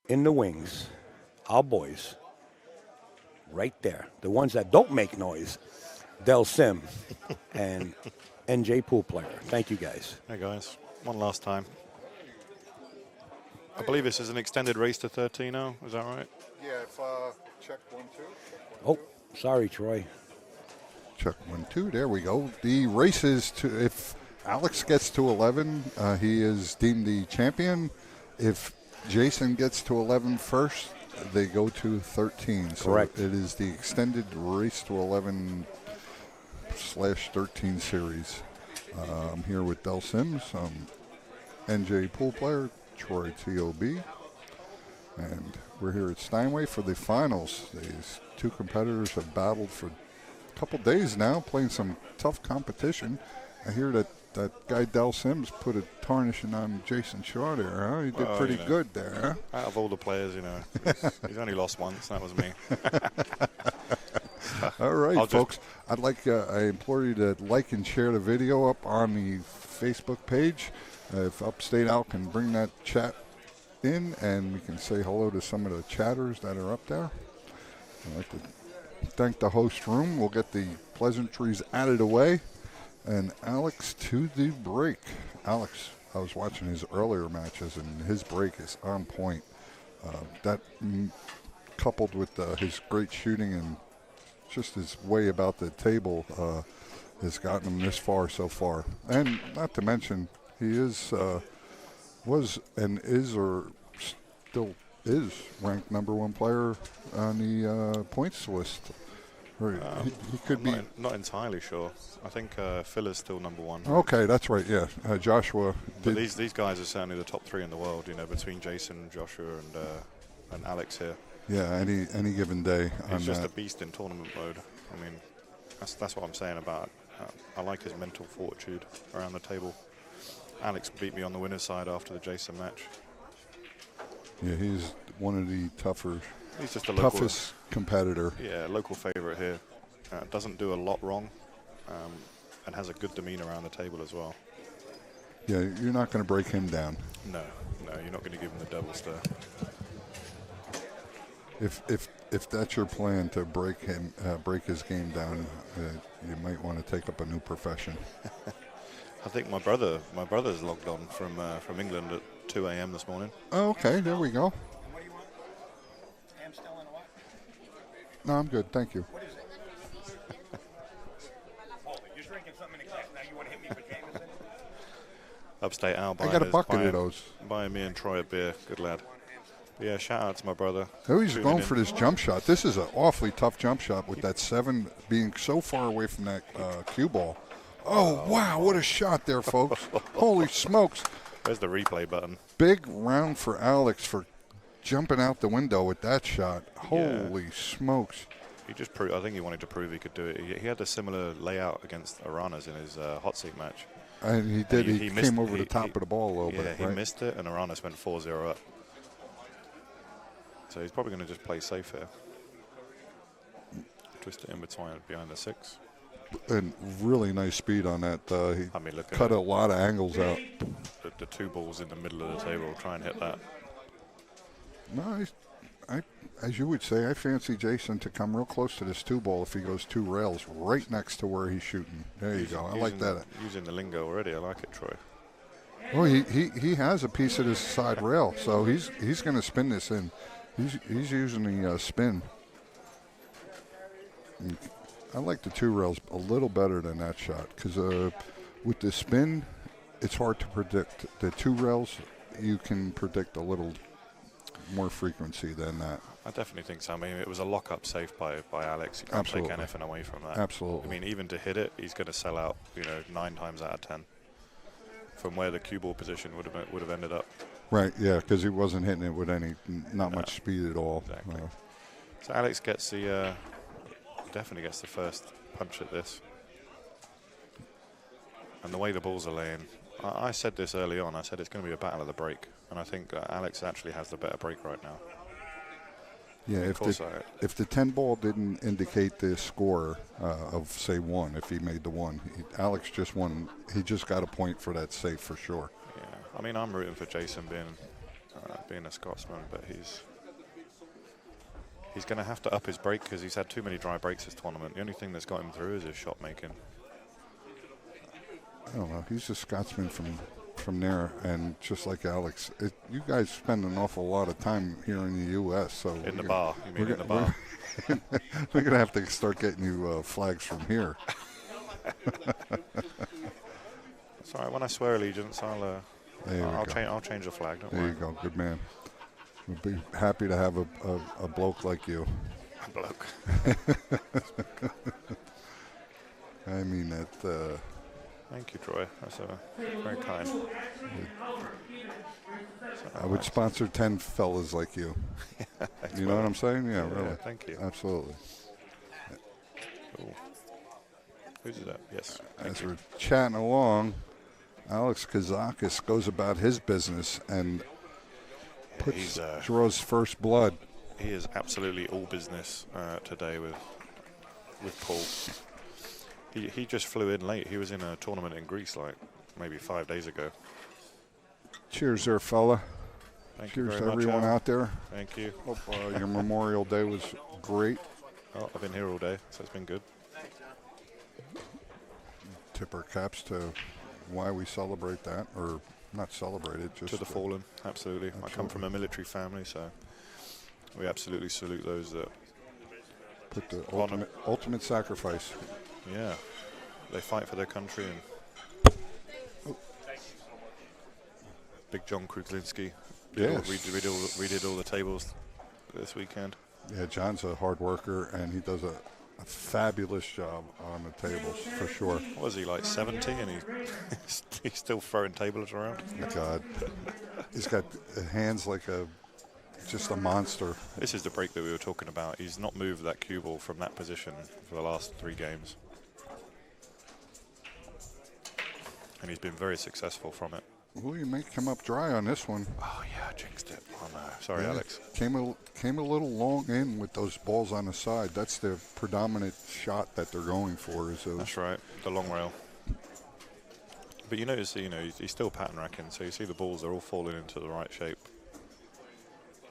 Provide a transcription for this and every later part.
in the wings, our boys, right there, the ones that don't make noise, Del Sim and NJ Pool Player. Thank you, guys. Hey guys, one last time. I believe this is an extended race to 13 now. Is that right? Yeah, if check 1, 2. Oh, sorry, Troy. Check 1, 2. There we go. The race is to, if Alex gets to 11, he is deemed the champion. If Jayson gets to 11 first, they go to 13. Correct. So it is the extended race to 11 /13 series. I'm here with Del Sims, NJ Pool Player, Troy TOB, and we're here at Steinway for the finals. These two competitors have battled for a couple days now, playing some tough competition. I hear that guy Del Sims put a tarnishing on Jayson Shaw there, huh? He did pretty good there, huh? Out of all the players, he's only lost once. That was me. All right, folks. I implore you to like and share the video up on the Facebook page. If Upstate Al can bring that chat in, and we can say hello to some of the chatters that are up there. I'd like to thank the host room. We'll get the pleasantries out of the way. And Alex to the break. Alex, I was watching his earlier matches, and his break is on point. That coupled with his great shooting and just his way about the table has gotten him this far so far. And not to mention, he was and is or still is ranked #1 player on the points list. He could be. Not entirely sure. I think Phil is still #1. Okay, that's right. Yeah, Joshua. But these guys are certainly the top 3 in the world. Between Jayson, Joshua, and Alex here. Yeah, any given day. He's just a beast in tournament mode. I mean, that's what I'm saying about. I like his mental fortitude around the table. Alex beat me on the winner's side after the Jayson match. Yeah, he's one of the He's just a toughest competitor. Yeah, local favorite here. Doesn't do a lot wrong, and has a good demeanor around the table as well. Yeah, you're not going to break him down. No, you're not going to give him the double stare. If that's your plan to break his game down, you might want to take up a new profession. I think my brother's logged on from England at 2 a.m. this morning. Oh, okay, there we go. What do you want? Ham still in a what? No, I'm good, thank you. What is it? Oh, you're drinking something in a glass. Now you want to hit me for Jameson? Upstate Al. I got a bucket of those. Buying me and Troy a beer. Good lad. But yeah, shout out to my brother. Oh, he's going for this jump shot. This is an awfully tough jump shot with that 7 being so far away from that cue ball. Oh, wow, what a shot there, folks. Holy smokes. There's the replay button. Big round for Alex for jumping out the window with that shot. Holy smokes. He just proved. I think he wanted to prove he could do it. He had a similar layout against Aranas in his hot seat match. And he did. He came over the top of the ball a little bit. Yeah, he missed it, and Aranas went 4-0 up. So he's probably going to just play safe here. Twist it in between, behind the 6. And really nice speed on that. He cut a lot of angles out. The 2 balls in the middle of the table. Try and hit that. No, as you would say, I fancy Jayson to come real close to this 2 ball if he goes 2 rails right next to where he's shooting. There you go. I like that. Using the lingo already. I like it, Troy. Well, he has a piece of this side rail, so he's going to spin this in. He's using the spin. I like the 2 rails a little better than that shot because with the spin, it's hard to predict. The 2 rails, you can predict a little more frequency than that. I definitely think so. I mean, it was a lock-up safe by Alex. You can't Absolutely. take anything away from that. Absolutely. I mean, even to hit it, he's going to sell out, 9 times out of 10 from where the cue ball position would have ended up. Right, yeah, because he wasn't hitting it with not much speed at all. Exactly. So Alex gets definitely gets the first punch at this. And the way the balls are laying, I said this early on, I said it's going to be a battle of the break. And I think Alex actually has the better break right now. Yeah, if the 10 ball didn't indicate the score of, say, 1, if he made the 1, Alex just won. He just got a point for that safe for sure. Yeah, I mean, I'm rooting for Jayson being being a Scotsman, but he's going to have to up his break because he's had too many dry breaks this tournament. The only thing that's got him through is his shot making. I don't know. He's a Scotsman from there, and just like Alex, you guys spend an awful lot of time here in the U.S. So in the bar, you mean in the bar? We're going to have to start getting you flags from here. It's all right. When I swear allegiance, I'll change the flag. Don't There worry. you go. Good man. We'll be happy to have a bloke like you. A bloke. I mean that. Thank you, Troy. That's very kind. I would sponsor 10 fellas like you. You know what I'm saying? Yeah, really. Yeah, thank you. Absolutely. Cool. Who's that? Yes. As we're chatting along, Alex Kazakis goes about his business and draws first blood. He is absolutely all business today with Paul. He just flew in late. He was in a tournament in Greece like maybe 5 days ago. Cheers there, fella. Thank you Cheers very to much, everyone Al. out there. Thank you. Hope your Memorial Day was great. Oh, I've been here all day, so it's been good. Tip our caps to why we celebrate that, or not celebrate it, just To the fallen, absolutely. I come from a military family, so we absolutely salute those that. put the ultimate sacrifice. Yeah, they fight for their country. And Big John Kruglinski. Yes. We did all the tables this weekend. Yeah, John's a hard worker, and he does a fabulous job on the tables, for sure. What was he, like 70, and he's still throwing tables around? God. He's got hands like just a monster. This is the break that we were talking about. He's not moved that cue ball from that position for the last 3 games. And he's been very successful from it. Well, you may come up dry on this one. Oh, yeah, I jinxed it. Oh, no. Sorry, Yeah, Alex. Came a little long in with those balls on the side. That's the predominant shot that they're going for. Is those. That's right, the long rail. But you notice, he's still pattern racking, so you see the balls are all falling into the right shape.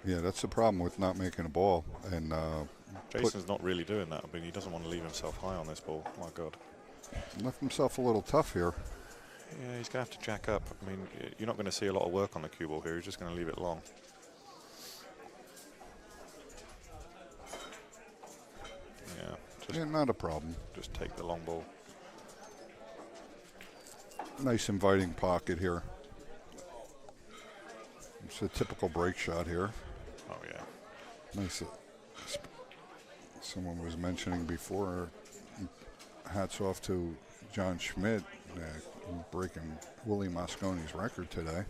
Yeah, that's the problem with not making a ball. And Jason's not really doing that. I mean, he doesn't want to leave himself high on this ball. My God. left himself a little tough here. Yeah, he's going to have to jack up. I mean, you're not going to see a lot of work on the cue ball here. He's just going to leave it long. Yeah, Not a problem. just take the long ball. Nice inviting pocket here. It's a typical break shot here. Oh, yeah. Nice. Someone was mentioning before, hats off to John Schmidt breaking Willie Mosconi's record today.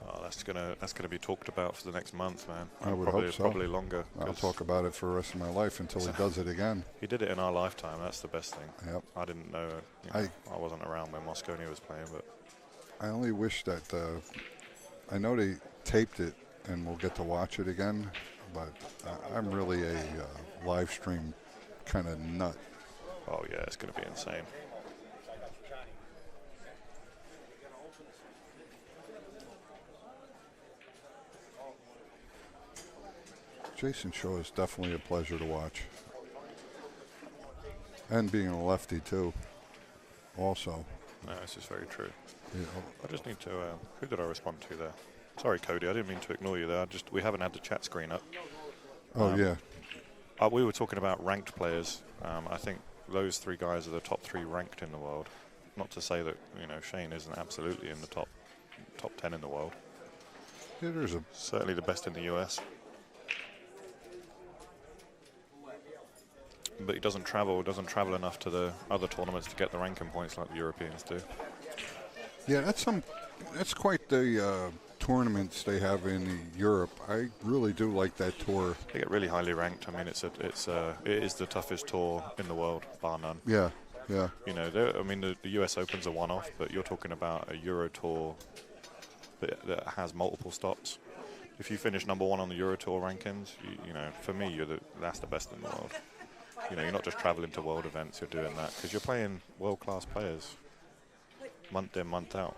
Oh, that's gonna be talked about for the next month, man. I would probably, hope so. Probably longer. I'll talk about it for the rest of my life until he does it again. He did it in our lifetime. That's the best thing. Yep. I didn't know. I wasn't around when Mosconi was playing, but I only wish that I know they taped it and we'll get to watch it again, but I'm really a live stream kind of nut. oh yeah, it's gonna be insane. Jayson Shaw is definitely a pleasure to watch. And being a lefty, too, also. No, this is very true. Yeah. I just need to. Who did I respond to there? Sorry, Cody. I didn't mean to ignore you there. We haven't had the chat screen up. Oh, yeah. We were talking about ranked players. I think those 3 guys are the top 3 ranked in the world. Not to say that Shane isn't absolutely in the top 10 in the world. Yeah, Certainly the best in the US. But he doesn't travel enough to the other tournaments to get the ranking points like the Europeans do. Yeah, that's quite the tournaments they have in Europe. I really do like that tour. They get really highly ranked. I mean, it is the toughest tour in the world, bar none. Yeah, yeah. The US Open's a one-off, but you're talking about a Euro Tour that has multiple stops. If you finish number 1 on the Euro Tour rankings, for me, that's the best in the world. You're not just traveling to world events, you're doing that because you're playing world-class players month in, month out.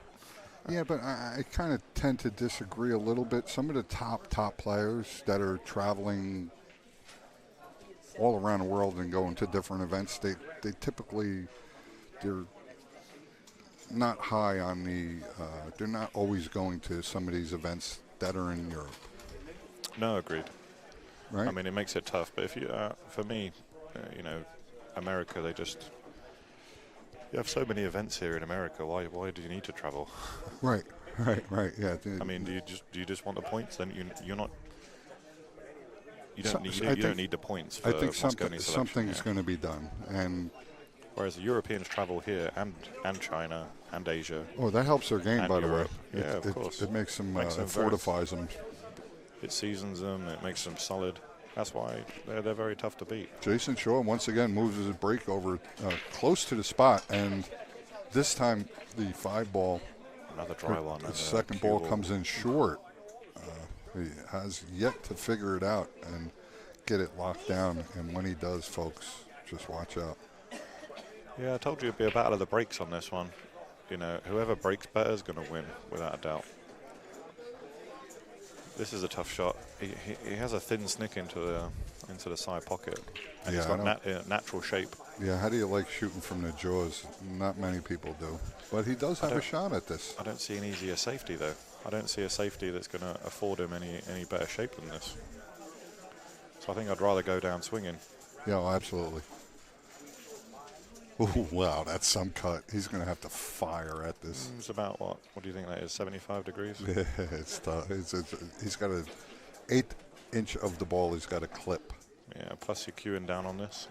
Yeah, but I kind of tend to disagree a little bit. Some of the top players that are traveling all around the world and going to different events, they typically, they're not high on the, they're not always going to some of these events that are in Europe. No, agreed. Right? I mean, it makes it tough. But if you, for me, you know, America, you have so many events here in America. Why do you need to travel? Right. Yeah. I mean, do you just want the points? Then you're not. You don't need the points for I think Moscone selection. something's going to be done, and whereas the Europeans travel here and China and Asia. oh, that helps their game, and by Europe. the way. Yeah, of course. It makes them, Makes them it fortifies them. It seasons them. It makes them solid. That's why they're very tough to beat. Jayson Shaw once again moves his break over close to the spot, and this time the 5-ball, Another dry one. the second ball comes in short. He has yet to figure it out and get it locked down, and when he does, folks, just watch out. Yeah, I told you it'd be a battle of the breaks on this one. You know, whoever breaks better is going to win, without a doubt. This is a tough shot. He has a thin snick into the side pocket, and Yeah, he's got natural shape. Yeah, how do you like shooting from the jaws? Not many people do. But he does have a shot at this. I don't see an easier safety, though. I don't see a safety that's going to afford him any better shape than this. So I think I'd rather go down swinging. Yeah, oh, absolutely. Ooh, wow, that's some cut. He's going to have to fire at this. It's about, what do you think that is, 75 degrees? Yeah, it's tough. He's got an 1/8 inch of the ball he's got to clip. Yeah, plus you're queuing down on this.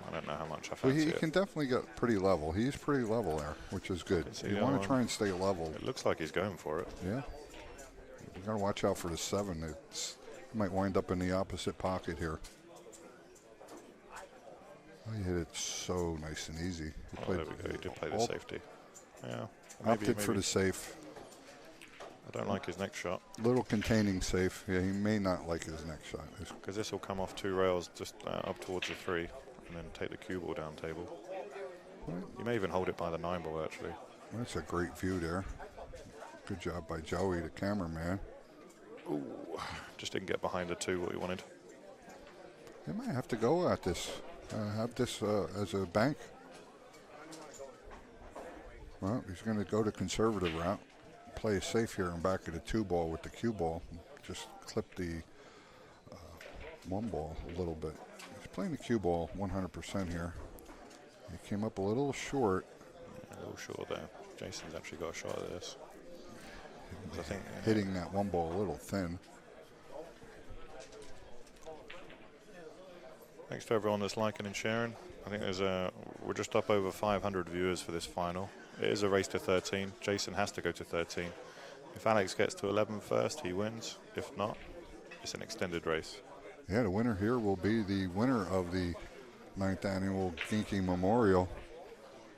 I don't know how much I Well, fancy he it. can definitely get pretty level. He's pretty level there, which is good. You want to try and stay level. It looks like he's going for it. Yeah. You got to watch out for the 7. It might wind up in the opposite pocket here. Oh, he hit it so nice and easy. There we go. He did play the safety. Yeah. Opted for the safe. I don't like his next shot. Little containing safe. Yeah, he may not like his next shot. Because this will come off 2 rails just up towards the 3 and then take the cue ball down table. You may even hold it by the 9 ball, actually. That's a great view there. Good job by Joey, the cameraman. Ooh, just didn't get behind the 2 what he wanted. They might have to go at this. Have this as a bank. Well, he's going to go the conservative route. Play it safe here and back at the 2 ball with the cue ball. Just clip the 1 ball a little bit. He's playing the cue ball 100% here. He came up a little short. A little short there. Jason's actually got a shot at this. I think, hitting that 1 ball a little thin. Thanks to everyone that's liking and sharing. I think we're just up over 500 viewers for this final. It is a race to 13. Jayson has to go to 13. If Alex gets to 11 first, he wins. If not, it's an extended race. Yeah, the winner here will be the winner of the 9th Annual Ginky Memorial.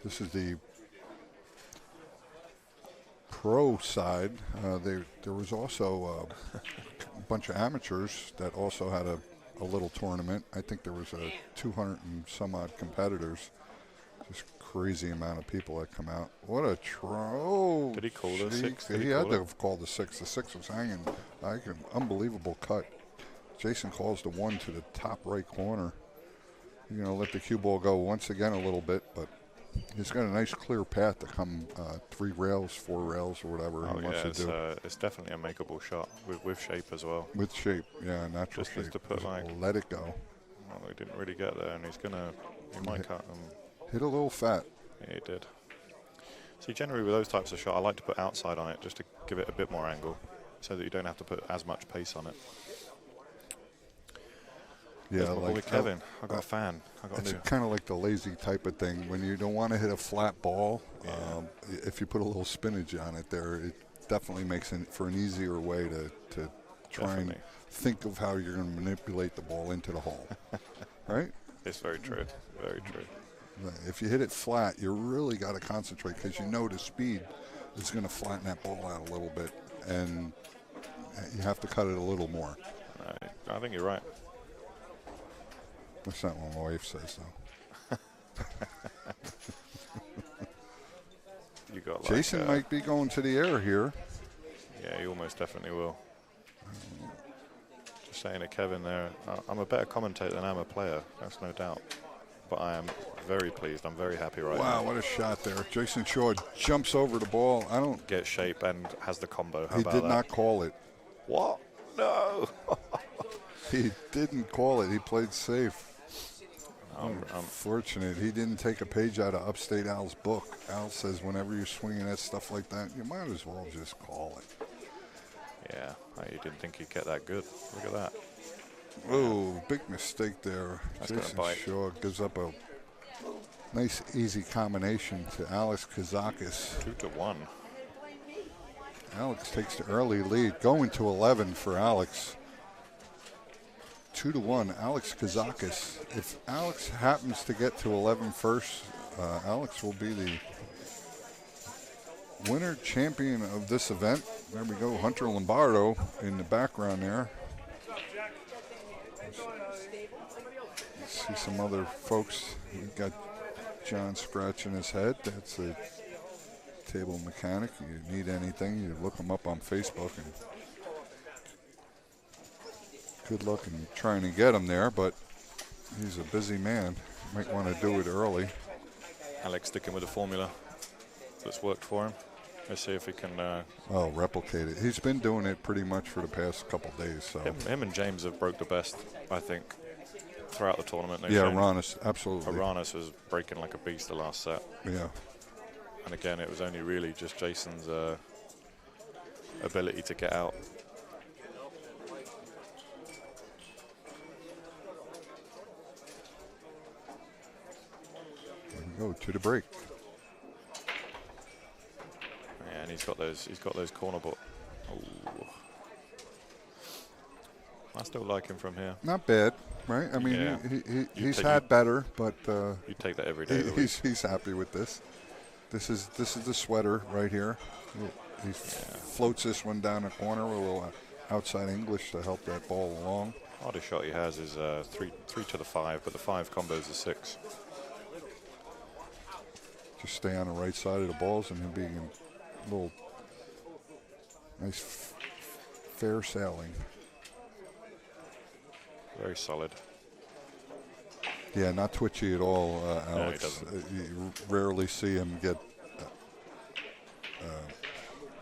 This is the pro side. There was also a bunch of amateurs that also had a little tournament. I think there was 200 and some odd competitors. Just crazy amount of people that come out. What a throw. Did he call the 6? He had to have called the 6. The 6 was hanging. Unbelievable cut. Jayson calls the 1 to the top right corner. You're going to let the cue ball go once again a little bit, but he's got a nice clear path to come 3 rails, 4 rails, or whatever he wants to do. It's definitely a makeable shot with shape as well. With shape, yeah, natural Just shape. to put let it go. Well, he didn't really get there, and he might cut them. Hit a little fat. Yeah, he did. See, generally with those types of shot, I like to put outside on it just to give it a bit more angle, so that you don't have to put as much pace on it. Yeah, like with Kevin, I got a fan. It's kind of like the lazy type of thing. When you don't want to hit a flat ball, if you put a little spinach on it there, it definitely makes it for an easier way to try and think of how you're going to manipulate the ball into the hole. Right? It's very true. Very true. If you hit it flat, you really got to concentrate because you know the speed is going to flatten that ball out a little bit, and you have to cut it a little more. I think you're right. That's not what my wife says, though. You got like, Jayson might be going to the air here. Yeah, he almost definitely will. Just saying to Kevin there, I'm a better commentator than I'm a player. That's no doubt. But I am very pleased. I'm very happy right now. Wow, what a shot there. Jayson Shaw jumps over the ball. I don't. Get shape and has the combo. How He about did that? not call it. What? No. He didn't call it. He played safe. I'm Fortunate. He didn't take a page out of Upstate Al's book. Al says whenever you're swinging at stuff like that, you might as well just call it. Yeah, you didn't think he'd get that good. Look at that. Oh, big mistake there. That's gonna Jayson bite. Shaw gives up a nice, easy combination to Alex Kazakis. 2-1. Alex takes the early lead, going to 11 for Alex. 2-1, Alex Kazakis. If Alex happens to get to 11 first, Alex will be the winner champion of this event. There we go, Hunter Lombardo in the background there. See some other folks. We've got John scratching his head. That's a table mechanic. You need anything, you look him up on Facebook. And good luck in trying to get him there, but he's a busy man. Might want to do it early. Alex sticking with the formula that's worked for him. Let's see if he can. Replicate it. He's been doing it pretty much for the past couple days. So Him and James have broke the best, I think, throughout the tournament. yeah, Ronis, absolutely. Aranis was breaking like a beast the last set. Yeah. And again, it was only really just Jason's ability to get out. There we go to the break. Yeah, and he's got those corner ball. Oh. I still like him from here. Not bad, right? I mean, Yeah. he's had better, but You take that every day of the week. he's happy with this. This is the sweater right here. He floats this one down the corner with a little outside English to help that ball along. Hardest shot he has is 3 to the 5, but the 5 combos are 6. Just stay on the right side of the balls and him being a little nice fair sailing. Very solid. Yeah, not twitchy at all, No, he Alex. doesn't. You rarely see him get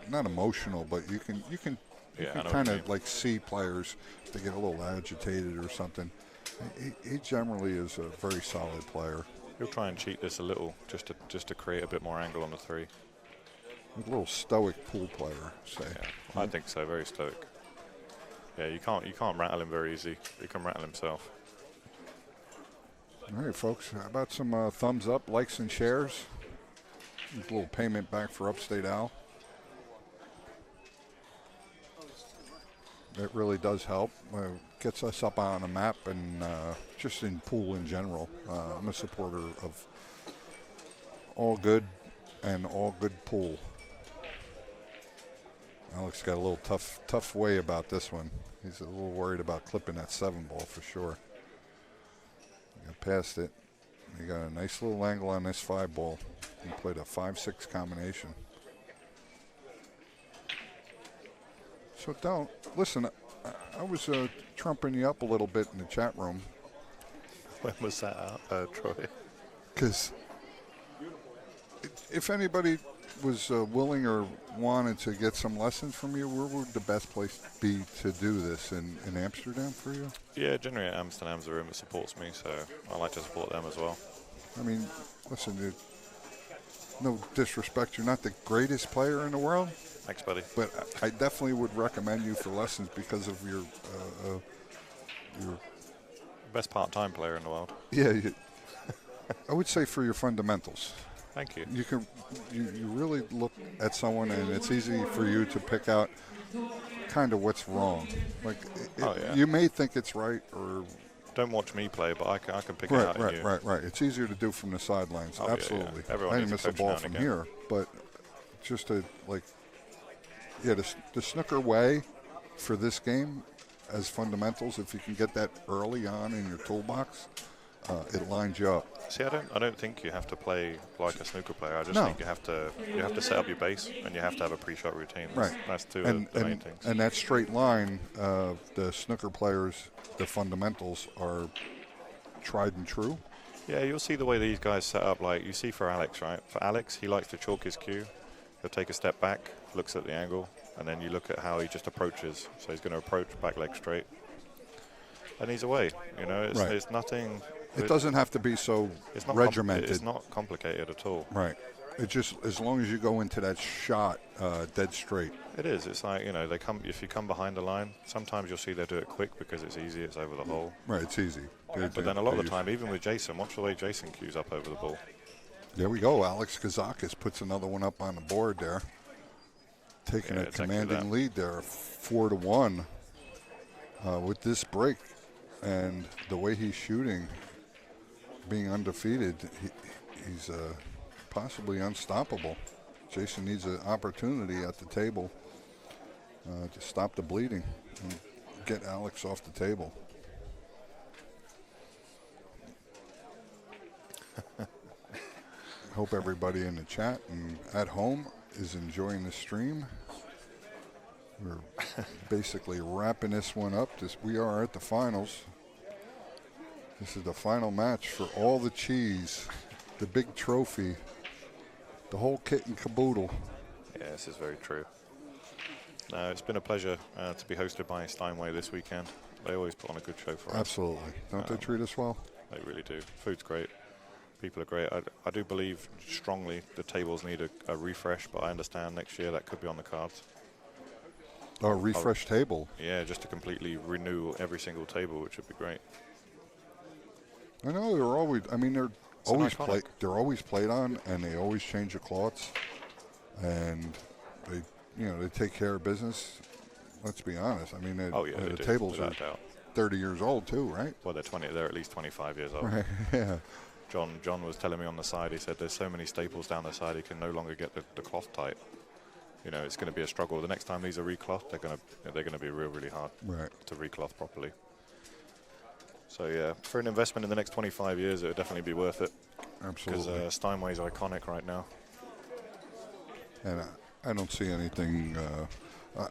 not emotional, but you can Yeah, I know what kind you of mean. like see players if they get a little agitated or something. He generally is a very solid player. He'll try and cheat this a little just to create a bit more angle on the 3. A little stoic pool player, say. Yeah, I think so. Very stoic. Yeah, you can't rattle him very easy. He can rattle himself. All right, folks. How about some thumbs up, likes, and shares? A little payment back for Upstate Al. That really does help. Gets us up on a map and just in pool in general. I'm a supporter of all good and all good pool. Alex got a little tough way about this one. He's a little worried about clipping that 7 ball for sure. Got past it. He got a nice little angle on this 5 ball. He played a 5-6 combination. So don't listen. I was trumping you up a little bit in the chat room When was that out, Troy? because if anybody was willing or wanted to get some lessons from you, where would the best place be to do this? In Amsterdam for you? Yeah, generally Amsterdam's a room that supports me, so I like to support them as well. I mean, listen, dude, no disrespect, you're not the greatest player in the world, Thanks, buddy. but I definitely would recommend you for lessons because of your Best part-time player in the world. I would say for your fundamentals. Thank you. You really look at someone and it's easy for you to pick out kind of what's wrong. Like you may think it's right or Don't watch me play, but I can pick it out in you. right. It's easier to do from the sidelines. Oh, Absolutely. yeah. Everyone I needs didn't miss a a coach ball now and from again. here, but just to the snooker way for this game as fundamentals. If you can get that early on in your toolbox, it lines you up. See, I don't think you have to play like a snooker player. I just No. think you have to set up your base and you have to have a pre-shot routine. That's two of the main things. And that straight line, the snooker players, the fundamentals are tried and true. Yeah, you'll see the way these guys set up. Like you see for Alex, right? For Alex, he likes to chalk his cue. He'll take a step back, looks at the angle, and then you look at how he just approaches. So he's going to approach back leg straight, and he's away. You know, it's nothing. It doesn't have to be so It's not regimented. It's not complicated at all. Right. It just, as long as you go into that shot dead straight. It is. It's like, you know, if you come behind the line, sometimes you'll see they do it quick because it's easy. It's over the hole. Right. It's easy. But then a lot of the time, even with Jayson, watch the way Jayson cues up over the ball. There we go. Alex Kazakis puts another one up on the board there. Taking a commanding lead there, 4-1 with this break. And the way he's shooting, being undefeated, he's possibly unstoppable. Jayson needs an opportunity at the table to stop the bleeding and get Alex off the table. Hope everybody in the chat and at home is enjoying the stream. We're basically wrapping this one up. We are at the finals. This is the final match for all the cheese, the big trophy, the whole kit and caboodle. Yeah, this is very true. No, it's been a pleasure to be hosted by Steinway this weekend. They always put on a good show for us. Absolutely. Don't they treat us well? They really do. Food's great. People are great. I do believe strongly the tables need a refresh, but I understand next year that could be on the cards. Oh, a refresh table. Yeah, just to completely renew every single table, which would be great. I know they're always. I mean, they're always iconic. They're always played on, and they always change the cloths, and they take care of business. Let's be honest. I mean, the tables are 30 years old too, right? Well, they're at least 25 years old. Right. Yeah. John was telling me on the side. He said there's so many staples down the side he can no longer get the cloth tight. You know, it's going to be a struggle. The next time these are reclothed, they're going to be really hard to recloth properly. So yeah, for an investment in the next 25 years, it would definitely be worth it. Absolutely. Because Steinway's iconic right now. And I don't see anything.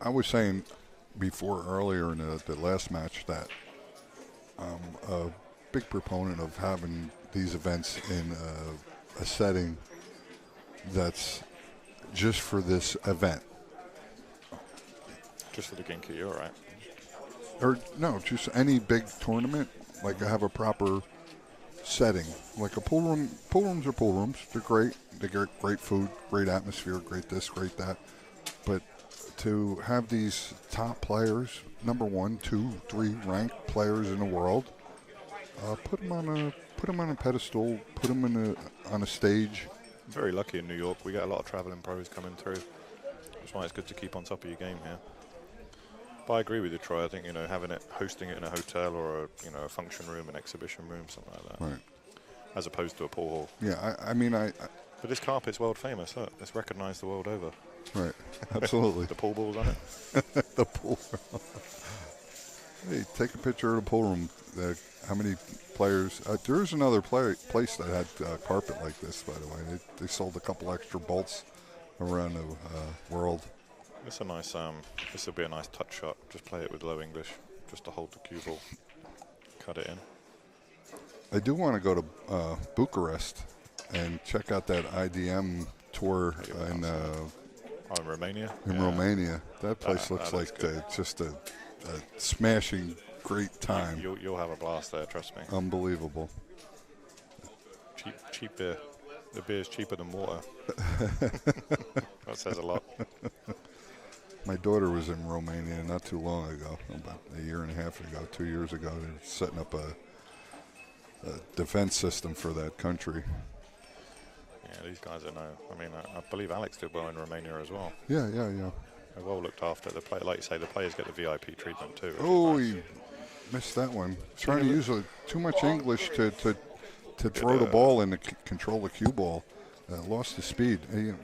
I was saying before earlier in the last match that I'm a big proponent of having these events in a setting that's just for this event. Just for the Ginky, you're right. Or no, just any big tournament, like have a proper setting. Like a pool room. Pool rooms are pool rooms. They're great. They get great food, great atmosphere, great this, great that. But to have these top players, number 1, 2, 3 ranked players in the world, put them on a pedestal, put them on a stage. Very lucky in New York. We get a lot of traveling pros coming through. That's why it's good to keep on top of your game here. But I agree with you, Troy. I think, hosting it in a hotel or a function room, an exhibition room, something like that. Right. As opposed to a pool hall. Yeah, I mean, But this carpet's world famous. Look, it's recognised the world over. Right. Absolutely. The pool ball's on it. The pool. Hey, take a picture of the pool room. How many players? There's another place that had carpet like this, by the way. They sold a couple extra bolts around the world. It's a nice. This will be a nice touch shot. Just play it with low English, just to hold the cue ball. Cut it in. I do want to go to Bucharest and check out that IDM tour in Romania. Romania. That place looks like just a smashing great time. You'll have a blast there, trust me. Unbelievable. Cheap beer. The beer's cheaper than water. That says a lot. My daughter was in Romania not too long ago, about a year and a half ago, 2 years ago. They're setting up a defense system for that country. Yeah, these guys I mean, I believe Alex did well in Romania as well. Yeah. They're well looked after. Like you say, the players get the VIP treatment too. Oh, nice. He missed that one. Trying to use too much English to throw the ball and to control the cue ball. Lost his speed. Yeah,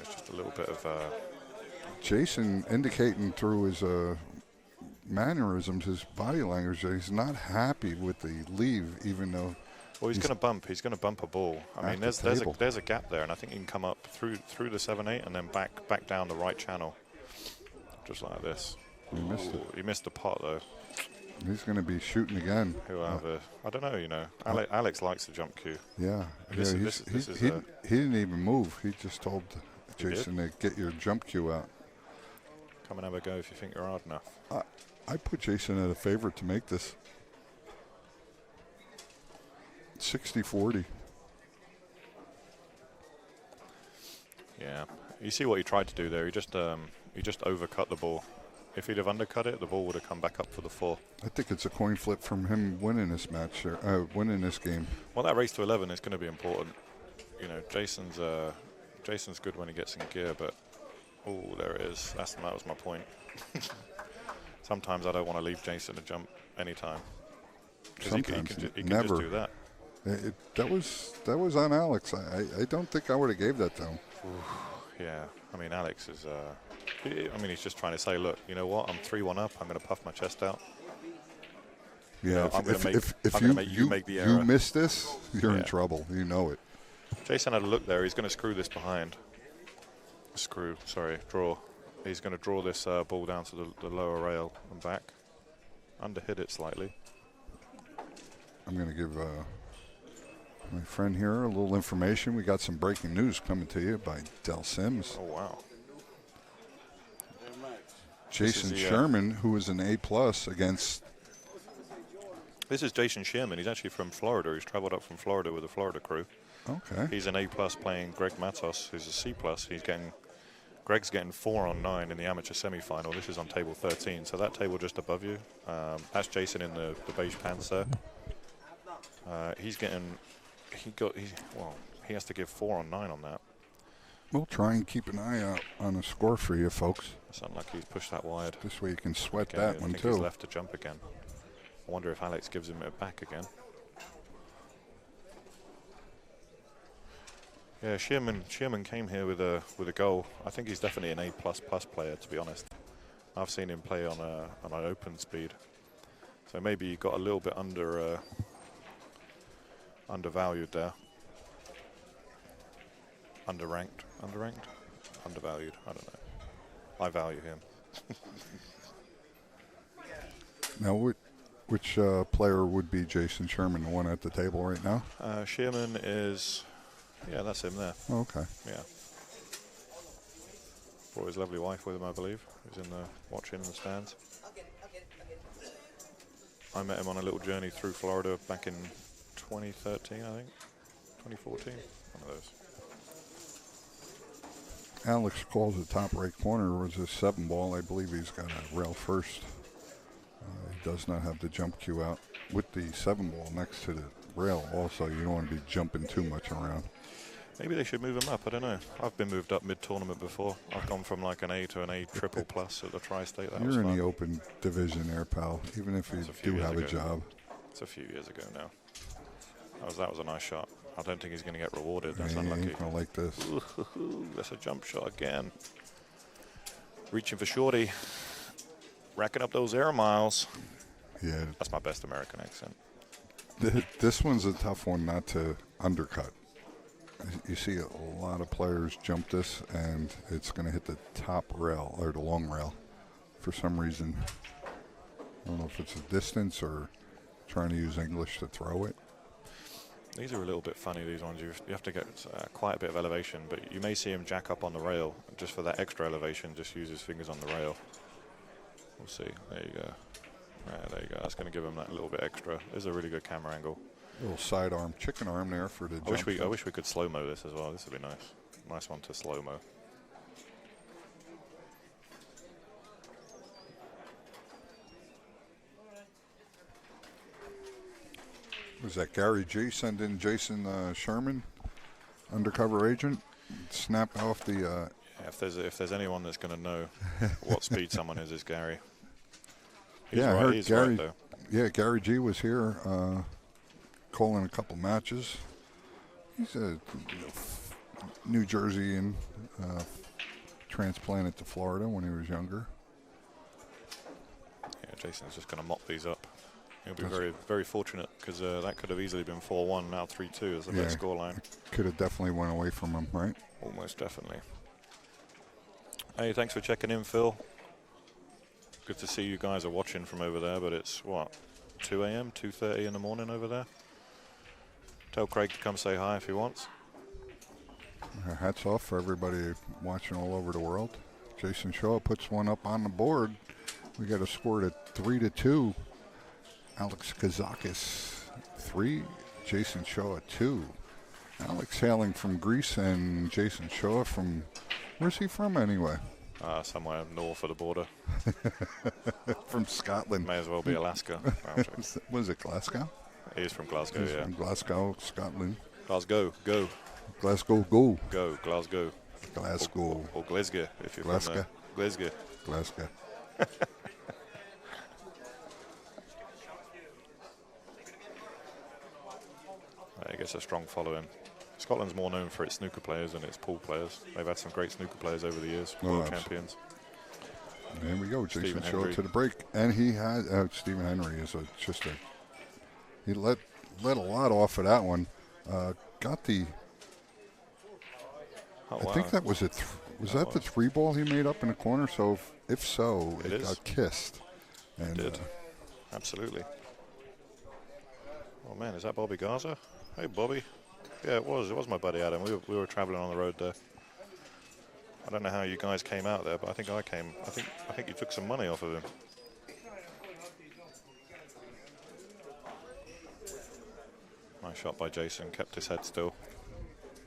it's just a little bit of... Jayson indicating through his mannerisms, his body language, that he's not happy with the leave, even though Well, he's going to bump. He's going to bump a ball. I mean, there's a gap there, and I think he can come up through the 7-8 and then back down the right channel, just like this. He missed it. He missed the pot though. He's going to be shooting again. He'll have I don't know. You know, Alex likes the jump cue. Yeah. He didn't even move. He just told Jayson to get your jump cue out. Come and have a go if you think you're hard enough. I put Jayson at a favorite to make this. 60-40. Yeah, you see what he tried to do there. He just overcut the ball. If he'd have undercut it, the ball would have come back up for the 4. I think it's a coin flip from him winning this match, winning this game. Well, that race to 11 is going to be important. You know, Jason's good when he gets in gear, but oh, there it is. That was my point. Sometimes I don't want to leave Jayson to jump anytime. Sometimes he can never. just do that. That was on Alex. I don't think I would have gave that to him. Yeah, I mean, Alex is. He's just trying to say, look, you know what? I'm 3-1 up. I'm going to puff my chest out. Yeah, if you make the error. You miss this, you're in trouble. You know it. Jayson had a look there. He's going to screw this behind. Draw. He's going to draw this ball down to the lower rail and back. Underhit it slightly. I'm going to give my friend here a little information. We got some breaking news coming to you by Del Sims. Oh, wow. Jayson Sherman, who is an A+ against. This is Jayson Sherman. He's actually from Florida. He's traveled up from Florida with a Florida crew. Okay. He's an A+ playing Greg Matos, who's a C+. Greg's getting 4 on 9 in the amateur semi-final. This is on table 13, so that table just above you. That's Jayson in the beige pants there. He has to give 4 on 9 on that. We'll try and keep an eye out on the score for you, folks. It's unlucky he's pushed that wide. This way you can sweat Okay, that one, too. He's left to jump again. I wonder if Alex gives him it back again. Yeah, Sherman came here with a goal. I think he's definitely an A++ player, to be honest. I've seen him play on an open speed. So maybe he got a little bit undervalued there. Underranked? Undervalued? I don't know. I value him. Now, which player would be Jayson Sherman, the one at the table right now? Sherman is, yeah, that's him there. Oh, okay. Yeah. Brought his lovely wife with him, I believe, who's watching in the stands. I met him on a little journey through Florida back in 2013, I think. 2014, one of those. Alex calls the top right corner was a 7-ball. I believe he's got a rail first. He does not have the jump cue out. With the 7-ball next to the rail also, you don't want to be jumping too much around. Maybe they should move him up, I don't know. I've been moved up mid-tournament before. I've gone from like an A to an A triple plus at the Tri-State. You're in the open division there, pal, even if you do have a job. It's a few years ago now. That was a nice shot. I don't think he's going to get rewarded. That's unlucky. Unlucky. He's going to like this. Ooh, that's a jump shot again. Reaching for shorty. Racking up those air miles. Yeah. That's my best American accent. This one's a tough one not to undercut. You see a lot of players jump this, and it's going to hit the top rail, or the long rail, for some reason. I don't know if it's a distance or trying to use English to throw it. These are a little bit funny, these ones. You have to get quite a bit of elevation, but you may see him jack up on the rail. Just for that extra elevation, just use his fingers on the rail. We'll see. There you go. Yeah, there you go. That's going to give him that little bit extra. This is a really good camera angle. Little sidearm, chicken arm there for the jump. I wish we could slow-mo this as well. This would be nice. Nice one to slow-mo. Was that Gary G sending Jayson Sherman, undercover agent, snap off the? Yeah, if there's anyone that's going to know what speed someone is Gary. I heard Gary. Right, yeah, Gary G was here, calling a couple matches. He's a New Jerseyan, transplanted to Florida when he was younger. Yeah, Jason's just going to mop these up. He'll be very, very fortunate because that could have easily been 4-1, now 3-2 is the best scoreline. Could have definitely went away from him, right? Almost definitely. Hey, thanks for checking in, Phil. Good to see you guys are watching from over there, but it's, what, 2 a.m., 2:30 in the morning over there? Tell Craig to come say hi if he wants. Hats off for everybody watching all over the world. Jayson Shaw puts one up on the board. We got a score at 3-2. Alex Kazakis 3, Jayson Shaw 2. Alex hailing from Greece and Jayson Shaw from, where's he from anyway? Somewhere north of the border. From Scotland. May as well be Alaska. Was it Glasgow? He is from Glasgow, yeah. From Glasgow, Scotland. Glasgow, go. Glasgow, go. Go, Glasgow. Glasgow. Or Glasgow, if you're Glasgow. from there. Glasgow. Glasgow. I guess a strong following. Scotland's more known for its snooker players than its pool players. They've had some great snooker players over the years, world champions. There we go, Jayson Shaw Henry. to the break. And he has, Stephen Henry is he let a lot off of that one. Got the, I think that was it. Was that the 3 ball he made up in the corner? So if so, it got kissed. And, it did. Absolutely. Oh man, is that Bobby Garza? Hey Bobby. Yeah, it was. It was my buddy Adam. We were traveling on the road there. I don't know how you guys came out there, but I think I came. I think you took some money off of him. Nice shot by Jason. Kept his head still.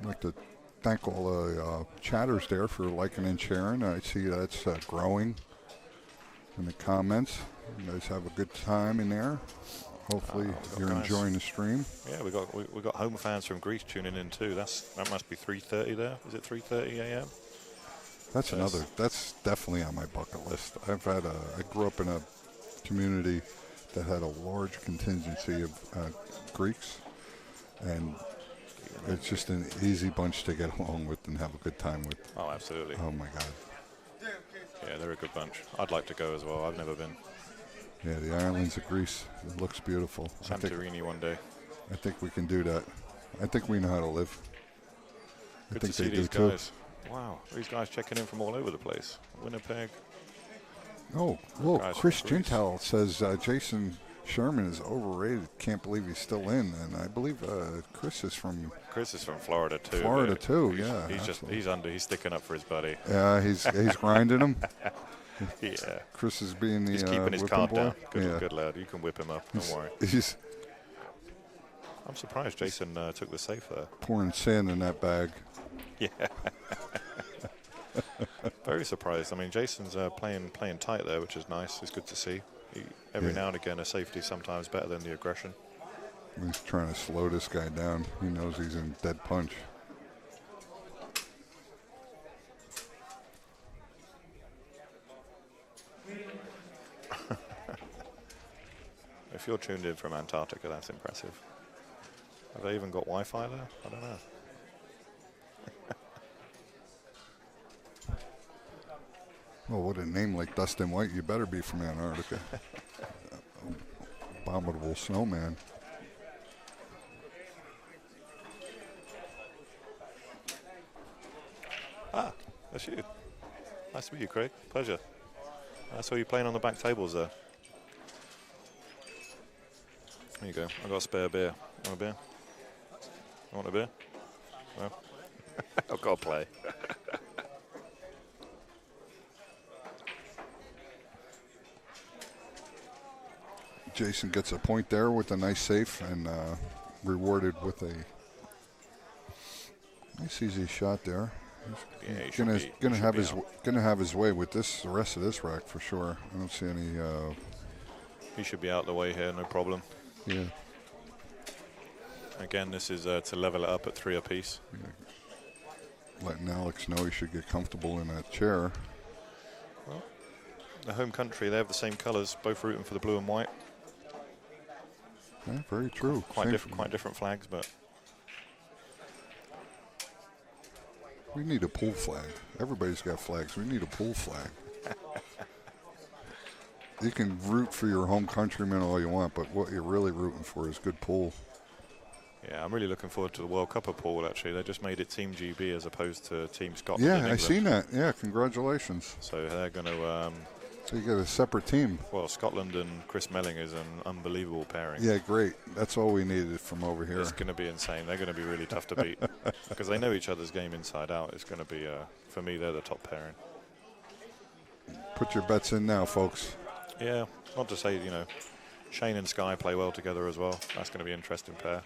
I'd like to thank all the chatters there for liking and sharing. I see that's growing in the comments. You guys have a good time in there. Hopefully you're enjoying the stream. Yeah, we got home fans from Greece tuning in too. That must be 3:30 there. Is it 3:30 a.m.? That's definitely on my bucket list. I grew up in a community that had a large contingency of Greeks, and it's just an easy bunch to get along with and have a good time with. Oh, absolutely. Oh my God. Yeah, they're a good bunch. I'd like to go as well. I've never been. Yeah, the islands of Greece. It looks beautiful. Santorini one day. I think we can do that. I think we know how to live. Good to see these guys. Wow, these guys checking in from all over the place. Winnipeg. Oh, look, Chris Gintal says Jason Sherman is overrated. Can't believe he's still in. And I believe Chris is from Florida too. Florida too, yeah. He's sticking up for his buddy. Yeah, he's grinding him. Yeah. Chris is being the he's keeping his card boy. down. Good lad. You can whip him up. Don't worry. I'm surprised Jason took the safe there. Pouring sand in that bag. Yeah. Very surprised. I mean, Jason's playing tight there, which is nice. It's good to see. Every now and again, a safety sometimes better than the aggression. He's trying to slow this guy down. He knows he's in dead punch. If you're tuned in from Antarctica, that's impressive. Have they even got Wi-Fi there? I don't know. Well, with a name like Dustin White, you better be from Antarctica. Abominable snowman. Ah, that's you. Nice to meet you, Craig. Pleasure. I saw you playing on the back tables there. There you go. I've got a spare beer. Want a beer? You want a beer? No? I've got to play. Jason gets a point there with a nice safe and rewarded with a nice easy shot there. He's gonna have his way with this, the rest of this rack for sure. I don't see any. He should be out of the way here, no problem. Yeah. Again, this is to level it up at 3 apiece. Yeah. Letting Alex know he should get comfortable in that chair. Well, the home country, they have the same colours, both rooting for the blue and white. Yeah, very true. Quite different flags, but we need a pool flag. Everybody's got flags. We need a pool flag. You can root for your home countrymen all you want, but what you're really rooting for is good pool. Yeah, I'm really looking forward to the World Cup of pool, actually. They just made it Team GB as opposed to Team Scotland. Yeah, I seen that. Yeah, congratulations. So they're going to... so you get a separate team. well, Scotland and Chris Melling is an unbelievable pairing. Yeah, great. That's all we needed from over here. It's going to be insane. They're going to be really tough to beat because they know each other's game inside out. It's going to be, for me, they're the top pairing. Put your bets in now, folks. Yeah, not to say, Shane and Sky play well together as well. That's going to be an interesting pair.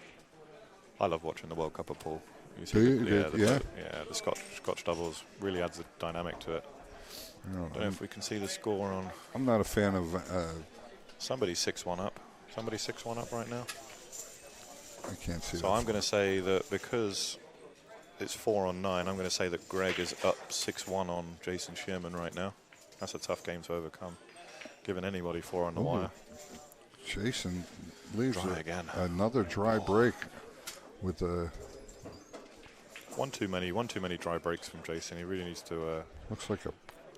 I love watching the World Cup of pool. You see the Scotch doubles really adds a dynamic to it. I don't know if we can see the score on. I'm not a fan of. Somebody's 6-1 up. Somebody's 6-1 up right now. I can't see. So I'm going to say that because it's 4-9, I'm going to say that Greg is up 6-1 on Jayson Shearman right now. That's a tough game to overcome, giving anybody 4 on the wire. Jayson leaves another dry break with a. One too many dry breaks from Jayson. He really needs to. Looks like a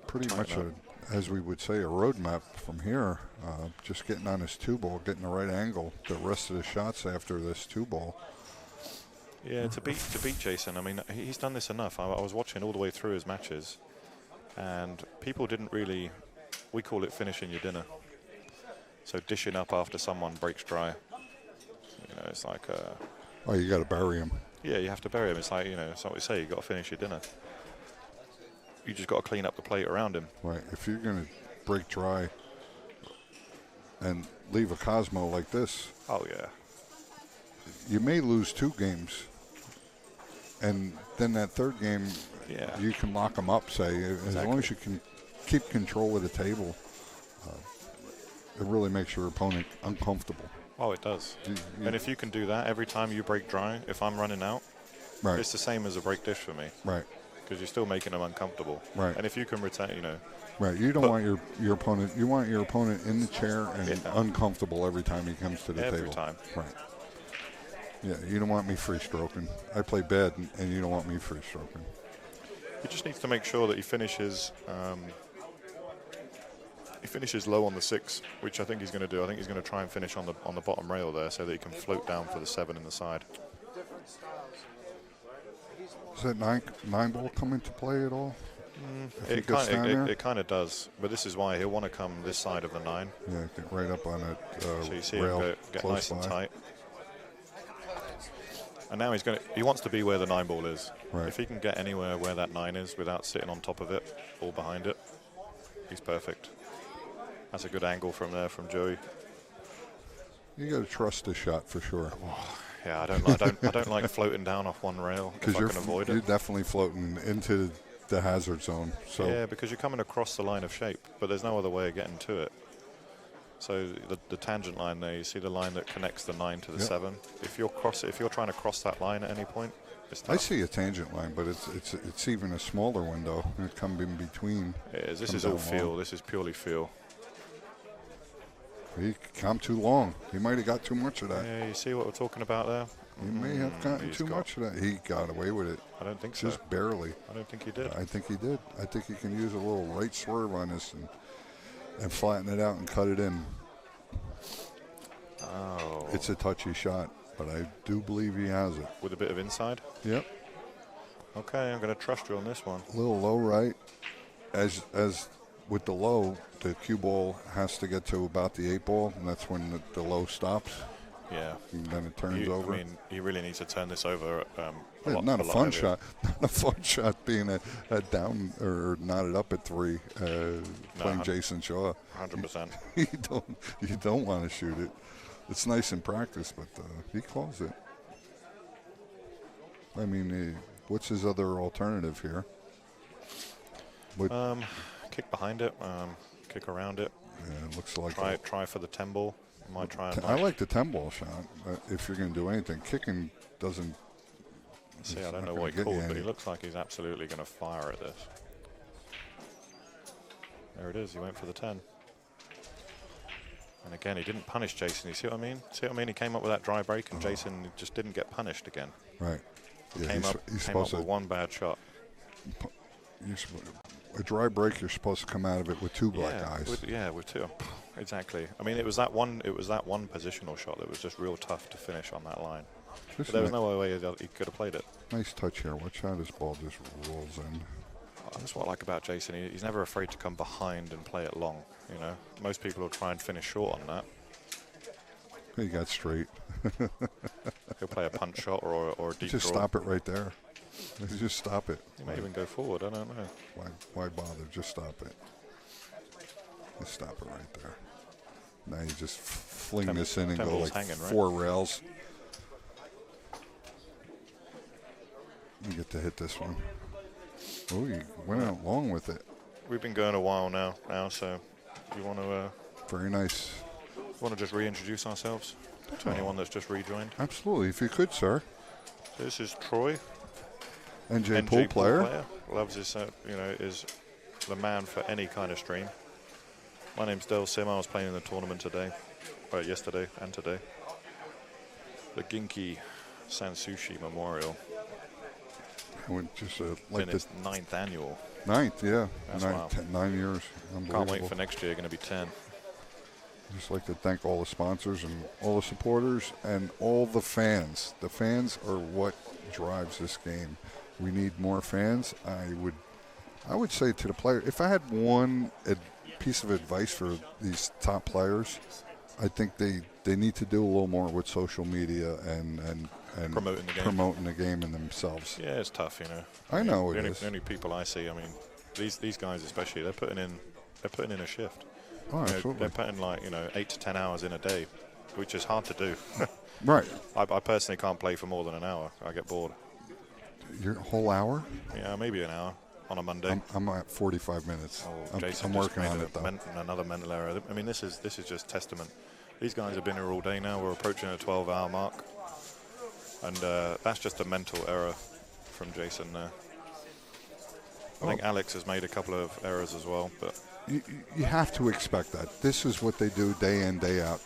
pretty much as we would say, a roadmap from here. Just getting on his 2-ball, getting the right angle. The rest of the shots after this 2-ball. Yeah, to beat Jayson. I mean, he's done this enough. I was watching all the way through his matches, and people didn't really. We call it finishing your dinner. So dishing up after someone breaks dry. It's like. Oh, you got to bury him. Yeah, you have to bury him. It's like, it's what we say, you got to finish your dinner. You just got to clean up the plate around him. Right. If you're going to break dry and leave a Cosmo like this. Oh, yeah. You may lose 2 games. And then that third game, you can lock them up, say. Exactly. As long as you can keep control of the table, it really makes your opponent uncomfortable. Oh, it does. And if you can do that every time you break dry, if I'm running out, it's the same as a break dish for me. Right. Because you're still making them uncomfortable. Right. And if you can retain, Right. You don't want your opponent. You want your opponent in the chair and uncomfortable every time he comes to the table. Every time. Right. Yeah. You don't want me free stroking. I play bad, and you don't want me free stroking. He just needs to make sure that he finishes. He finishes low on the 6, which I think he's going to do. I think he's going to try and finish on the bottom rail there, so that he can float down for the 7 in the side. Does that 9-ball come into play at all? It kind of does, but this is why he'll want to come this side of the 9. Yeah, get right up on that so you see rail, him get nice and tight. And now he wants to be where the 9-ball is. Right. If he can get anywhere where that 9 is without sitting on top of it or behind it, he's perfect. That's a good angle from there from Joey. You got to trust this shot for sure. Yeah, I don't like floating down off one rail if I can avoid it. You're definitely floating into the hazard zone. So yeah, because you're coming across the line of shape, but there's no other way of getting to it. So the tangent line there, you see the line that connects the 9 to the 7. If you're trying to cross that line at any point, it's tough. I see a tangent line, but it's even a smaller window. It comes in between. This is all feel. This is purely feel. He come too long. He might have got too much of that. Yeah, you see what we're talking about there? He may have gotten too much of that. He got away with it. I don't think so. Just barely. I don't think he did. I think he did. I think he can use a little right swerve on this and flatten it out and cut it in. Oh. It's a touchy shot, but I do believe he has it. With a bit of inside? Yep. Okay, I'm going to trust you on this one. A little low right. As with the low, the cue ball has to get to about the 8-ball, and that's when the low stops. Yeah. And then it turns over. I mean, you really need to turn this over. Not a fun shot. Not a fun shot being a down or knotted up at 3, playing Jayson Shaw. 100%. You don't want to shoot it. It's nice in practice, but he calls it. I mean, what's his other alternative here? Kick behind it, kick around it. Yeah, it looks like try for the 10-ball. Might try. I like the 10-ball shot. If you're going to do anything, kicking doesn't. See, I don't know what he called, but he looks like he's absolutely going to fire at this. There it is. He went for the 10. And again, he didn't punish Jayson. You see what I mean? See what I mean? He came up with that dry break, and Jayson just didn't get punished again. Right. Yeah, came up with one bad shot. a dry break, you're supposed to come out of it with two black eyes. With two. Exactly. I mean, it was that one positional shot that was just real tough to finish on that line. But there was no way he could have played it. Nice touch here. Watch how this ball just rolls in. That's what I like about Jayson. He's never afraid to come behind and play it long. You know, most people will try and finish short on that. He got straight. He'll play a punch shot or a deep Just draw. stop it right there. Just stop it. He may even go forward. I don't know. Why bother? Just stop it. Just stop it right there. Now you just fling this in and go like hanging, right? 4 rails. You get to hit this one. Oh, you went out long with it. We've been going a while now, so you want to Very nice. just reintroduce ourselves to anyone that's just rejoined? Absolutely. If you could, sir. This is Troy. NJ pool player. Loves his, is the man for any kind of stream. My name's Del Sim. I was playing in the tournament yesterday and today. The Ginky Memorial. I would just Been its 9th annual. 9th, yeah. That's wild. 9 years. Can't wait for next year. Going to be 10. Just like to thank all the sponsors and all the supporters and all the fans. The fans are what drives this game. We need more fans. I would say to the player, if I had one piece of advice for these top players, I think they need to do a little more with social media and promoting the game and themselves. Yeah, it's tough, you know. I know the only people I see, I mean, these guys especially, they're putting in a shift. Oh, absolutely. They're putting 8 to 10 hours in a day, which is hard to do. Right. I personally can't play for more than an hour. I get bored. Your whole hour? Yeah, maybe an hour on a Monday. I'm at 45 minutes. Oh, I'm working on it, though. Another mental error. I mean, this is just testament. These guys have been here all day now. We're approaching a 12-hour mark. And that's just a mental error from Jayson there. I think Alex has made a couple of errors as well, but you have to expect that. This is what they do day in, day out,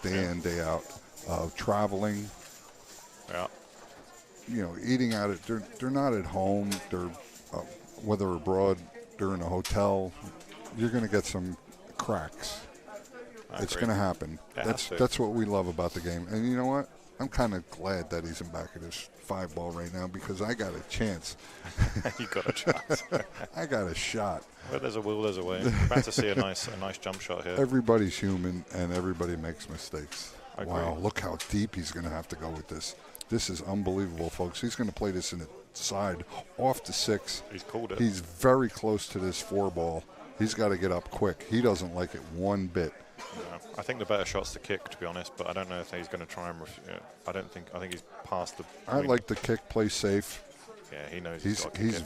traveling. Yeah. You know, eating out at. They're not at home. They're whether abroad, they're in a hotel. You're going to get some cracks. It's going to happen. That's what we love about the game. And you know what? I'm kind of glad that he's in back of this 5-ball right now because I got a chance. You got a chance. I got a shot. Well, there's a will, there's a way. We're about to see a nice jump shot here. Everybody's human and everybody makes mistakes. Wow, agree. look how deep he's going to have to go with this. This is unbelievable, folks. He's going to play this in the side off the 6. He's called it. He's very close to this 4-ball. He's got to get up quick. He doesn't like it one bit. Yeah, I think the better shot's the kick, to be honest, but I don't know if he's going to try and I think he's past the. I like the kick, play safe. Yeah, he knows he's got to kick it.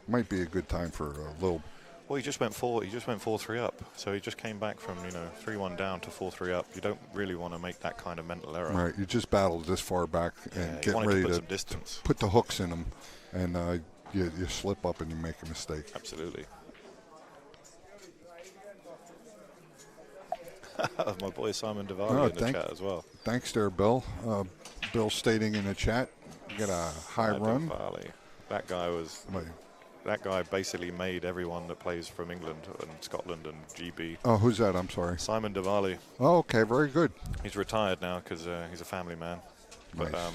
Might be a good time for a little. Well, he just went 4-3 up, so he just came back from 3-1 down to 4-3 up. You don't really want to make that kind of mental error. Right, you just battled this far back and get ready to put some distance. Put the hooks in them, and you slip up and you make a mistake. Absolutely. My boy Simon Diwali in the chat as well. Thanks there, Bill. Bill stating in the chat, get a high run. Diwali. That guy basically made everyone that plays from England and Scotland and GB. Oh, who's that? I'm sorry. Simon Diwali. Oh, okay, very good. He's retired now because he's a family man. But Nice.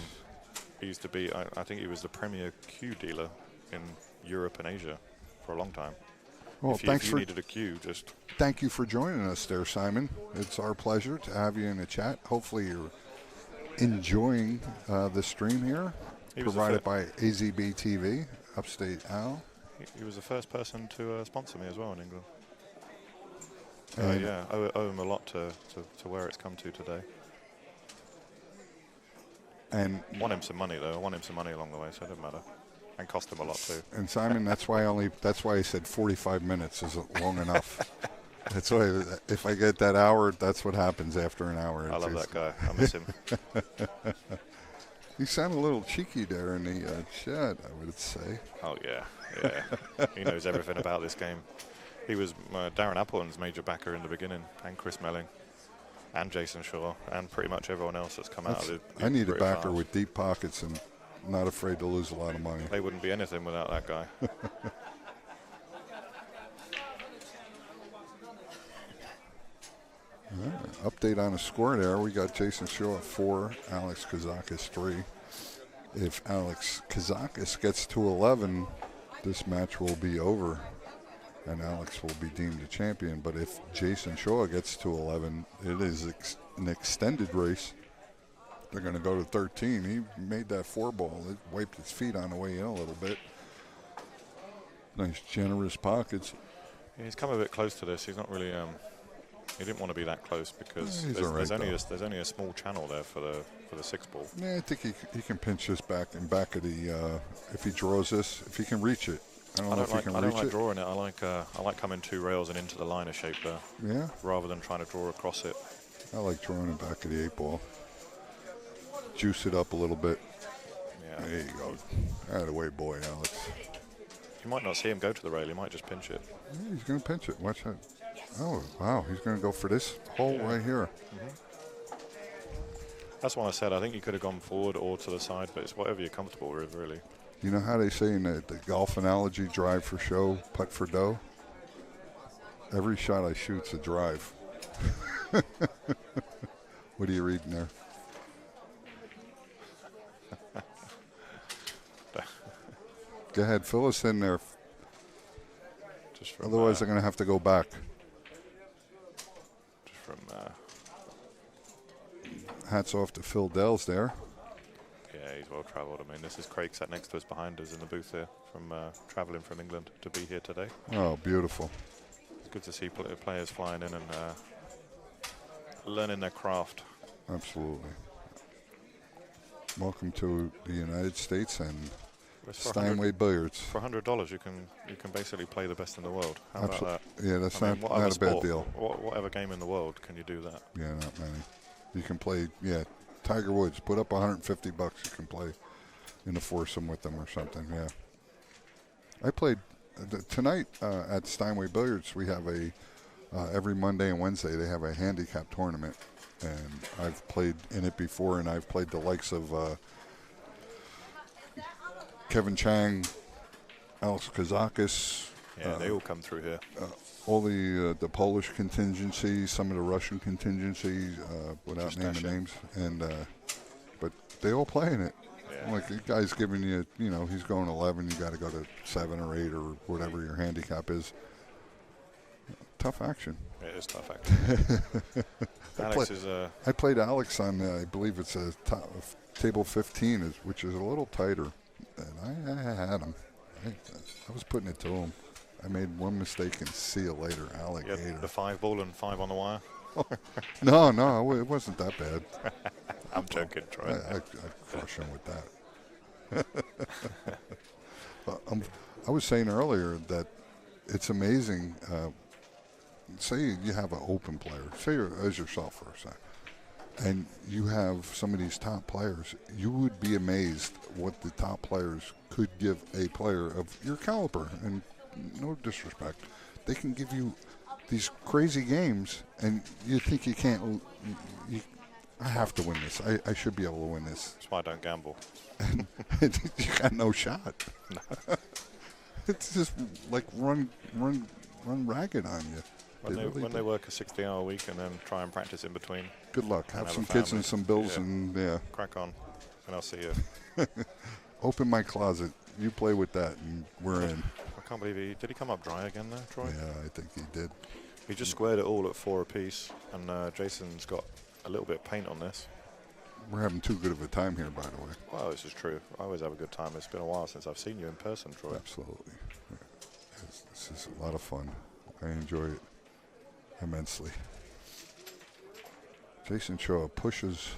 he used to be, I think he was the premier cue dealer in Europe and Asia for a long time. Well, if you needed a cue, just... Thank you for joining us there, Simon. It's our pleasure to have you in the chat. Hopefully you're enjoying the stream here, provided by AZB TV, Upstate Al. He was the first person to sponsor me as well in England. Yeah, I owe him a lot to where it's come to today. And want him some money, though. I want him some money along the way, so it doesn't matter. And cost him a lot, too. And Simon, that's why I said 45 minutes is long enough. That's why if I get that hour, that's what happens after an hour. I love that guy. I miss him. You sound a little cheeky there in the chat, I would say. Oh, yeah. He knows everything about this game. He was Darren Appleton's major backer in the beginning, and Chris Melling, and Jayson Shaw, and pretty much everyone else that's come out of it. I need a backer with deep pockets and not afraid to lose a lot of money. They wouldn't be anything without that guy. Update on the score there. We got Jayson Shaw at 4, Alex Kazakis 3. If Alex Kazakis gets to 11, this match will be over, and Alex will be deemed the champion. But if Jayson Shaw gets to 11, it is an extended race. They're going to go to 13. He made that 4-ball. It wiped his feet on the way in a little bit. Nice, generous pockets. Yeah, he's come a bit close to this. He's not really. He didn't want to be that close because there's only a small channel there for the 6-ball. Yeah, I think he can pinch this back of the. If he draws this, if he can reach it. I don't know if he can reach it. I don't like drawing it. I like coming 2 rails and into the liner shape there. Yeah. Rather than trying to draw across it. I like drawing it back of the 8-ball. Juice it up a little bit. Yeah. There you go. Out of the way, boy, Alex. You might not see him go to the rail. He might just pinch it. Yeah, he's going to pinch it. Watch that. Oh, wow. He's going to go for this hole right here. Mm-hmm. That's why I said I think you could have gone forward or to the side, but it's whatever you're comfortable with, really. You know how they say in the golf analogy, drive for show, putt for dough? Every shot I shoot's a drive. What are you reading there? Go ahead, fill us in there. Just from, Otherwise, they're going to have to go back. Just from. Hats off to Phil Dells there. Yeah, he's well travelled. I mean, this is Craig sat next to us behind us in the booth here, from travelling from England to be here today. Oh, beautiful. It's good to see players flying in and learning their craft. Absolutely. Welcome to the United States and Steinway Billiards. For $100, you can basically play the best in the world. How about that? Yeah, that's I mean, not a bad deal. Whatever game in the world can you do that? Yeah, not many. You can play, Tiger Woods, put up $150, you can play in a foursome with them or something, yeah. I played tonight at Steinway Billiards. We have every Monday and Wednesday they have a handicap tournament, and I've played in it before, and I've played the likes of Kevin Chang, Alex Kazakis. Yeah, they all come through here. All the Polish contingency, some of the Russian contingency, without naming names, and but they all play in it. Yeah. Like the guy's giving you, he's going 11, you got to go to 7 or 8 or whatever your handicap is. Tough action. It is tough action. I played Alex on, I believe it's table 15, which is a little tighter, and I had him. I was putting it to him. I made one mistake and see you later, alligator. The 5-ball and 5 on the wire? No, it wasn't that bad. I'm joking, Troy. I crush him with that. I was saying earlier that it's amazing. Say you have an open player. Say as yourself for a second. And you have some of these top players. You would be amazed what the top players could give a player of your caliber. And no disrespect, they can give you these crazy games, and you think you can't. I have to win this. I should be able to win this. That's why I don't gamble. And you got no shot. No. It's just like run ragged on you. When they work a 60-hour week and then try and practice in between. Good luck. Have some kids and some bills, and crack on, and I'll see you. Open my closet. You play with that, and we're in. I can't believe did he come up dry again there, Troy? Yeah, I think he did. He just squared it all at 4 apiece, and Jason's got a little bit of paint on this. We're having too good of a time here, by the way. Well, this is true. I always have a good time. It's been a while since I've seen you in person, Troy. Absolutely. This is a lot of fun. I enjoy it immensely. Jayson Shaw pushes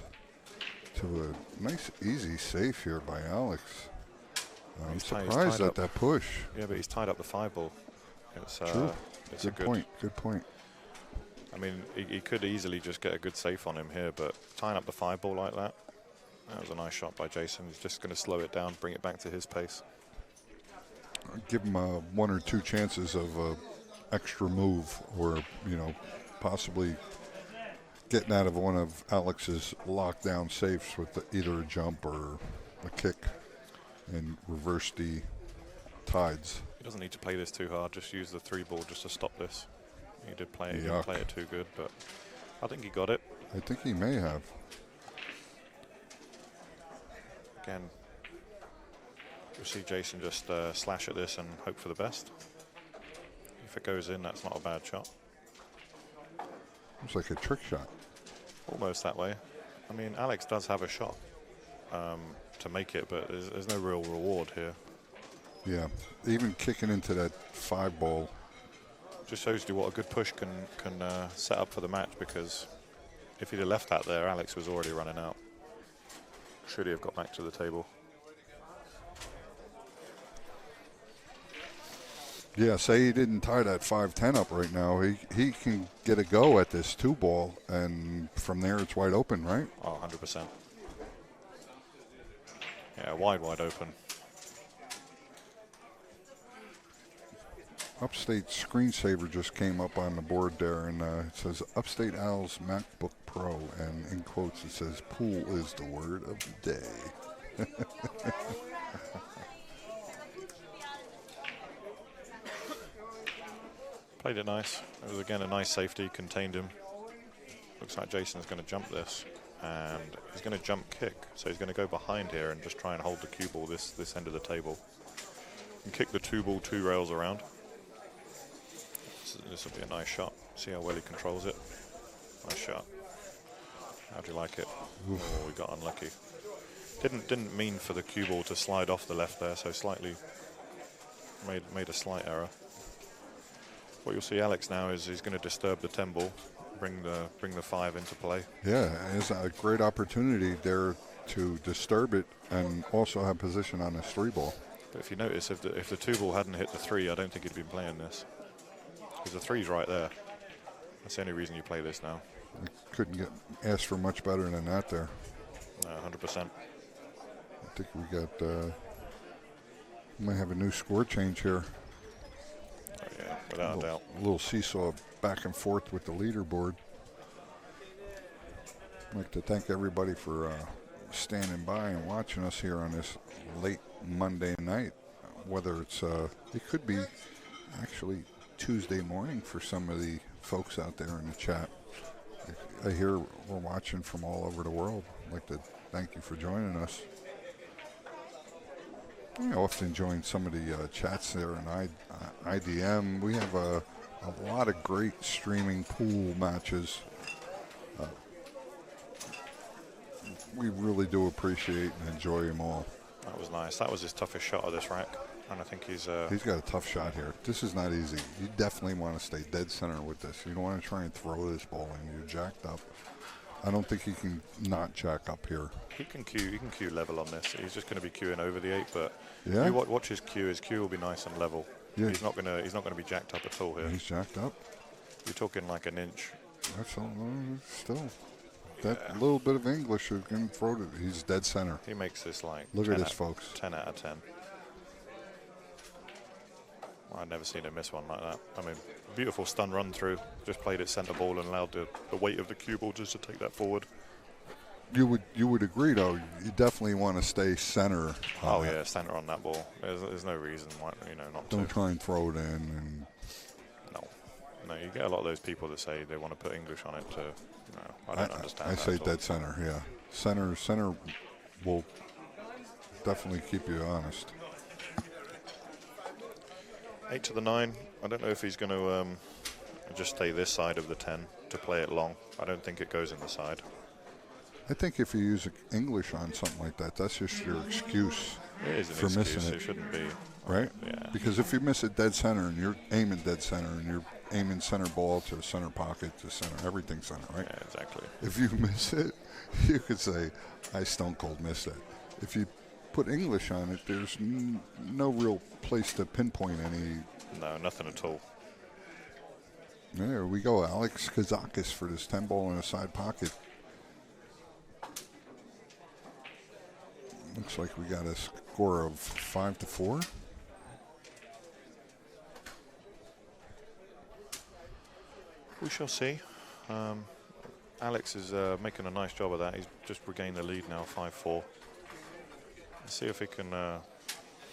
to a nice, easy safe here by Alex. I'm surprised at that push. Yeah, but he's tied up the 5-ball. It's true. It's good point. Good point. I mean, he could easily just get a good safe on him here, but tying up the 5-ball like that was a nice shot by Jayson. He's just going to slow it down, bring it back to his pace. Give him 1 or 2 chances of extra move, or possibly getting out of one of Alex's lockdown safes with either a jump or a kick and reverse the tides. He doesn't need to play this too hard. Just use the 3-ball just to stop this. He did play it. He didn't play it too good, but I think he got it. I think he may have. Again, you'll see Jayson just slash at this and hope for the best. If it goes in, that's not a bad shot. Looks like a trick shot. Almost that way. I mean, Alex does have a shot to make it, but there's no real reward here. Yeah, even kicking into that 5-ball. Just shows you what a good push can set up for the match, because if he'd have left that there, Alex was already running out. Should he have got back to the table? Yeah, say he didn't tie that 5-10 up right now. He can get a go at this 2-ball, and from there it's wide open, right? Oh, 100%. Yeah, wide open. Upstate screensaver just came up on the board there, and it says Upstate Al's MacBook Pro, and in quotes it says pool is the word of the day. Played it nice. It was again a nice safety, contained him. Looks like Jayson's going to jump this, and he's going to jump kick. So he's going to go behind here and just try and hold the cue ball this end of the table. And kick the 2-ball 2 rails around. This will be a nice shot. See how well he controls it. Nice shot. How do you like it? Oof. Oh, we got unlucky. Didn't mean for the cue ball to slide off the left there, so slightly made a slight error. What you'll see Alex now is he's going to disturb the 10 ball, bring the 5 into play. Yeah, it's a great opportunity there to disturb it and also have position on this 3 ball. But if you notice, if the 2 ball hadn't hit the 3, I don't think he'd been playing this. Because the 3's right there. That's the only reason you play this now. You couldn't get asked for much better than that there. No, 100%. I think we got, we might have a new score change here. Oh, yeah, without a doubt. A little seesaw back and forth with the leaderboard. I'd like to thank everybody for standing by and watching us here on this late Monday night. Whether it's, it could be actually Tuesday morning for some of the folks out there in the chat. I hear we're watching from all over the world. I'd like to thank you for joining us. I often join some of the chats there in IDM. We have a lot of great streaming pool matches. We really do appreciate and enjoy them all. That was nice. That was his toughest shot of this rack. And I think he's got a tough shot here. This is not easy. You definitely want to stay dead center with this. You don't want to try and throw this ball in. You're jacked up. I don't think he can not jack up here. He can cue level on this. He's just going to be queuing over the 8, but yeah. You watch his cue. His cue will be nice and level. Yeah. He's not gonna be jacked up at all here. He's jacked up. You're talking like an inch. That's all. Still, that little bit of English is going to throw it. He's dead center. He makes this like. Look at this, folks. 10 out of 10. I've never seen him miss one like that. I mean, beautiful stun run through. Just played it center ball and allowed the weight of the cue ball just to take that forward. You would agree, though. You definitely want to stay center. Oh yeah, center on that ball. There's no reason why not to. Don't try and throw it in. And no, you get a lot of those people that say they want to put English on it. I don't understand. I that say at all. dead center. Yeah, center will definitely keep you honest. 8 to the 9. I don't know if he's going to just stay this side of the 10 to play it long. I don't think it goes in the side. I think if you use English on something like that, that's just your excuse It is an for excuse. missing it. It shouldn't be. Right? Yeah. Because if you miss it dead center and you're aiming dead center and you're aiming center ball to center pocket to center, everything center, right? Yeah, exactly. If you miss it, you could say, I stone cold missed it. If you put English on it, there's no real place to pinpoint any. No, nothing at all. There we go, Alex Kazakis for this 10 ball in a side pocket. Looks like we got a score of 5-4. We shall see. Alex is making a nice job of that. He's just regained the lead now, 5-4. Let's see if he can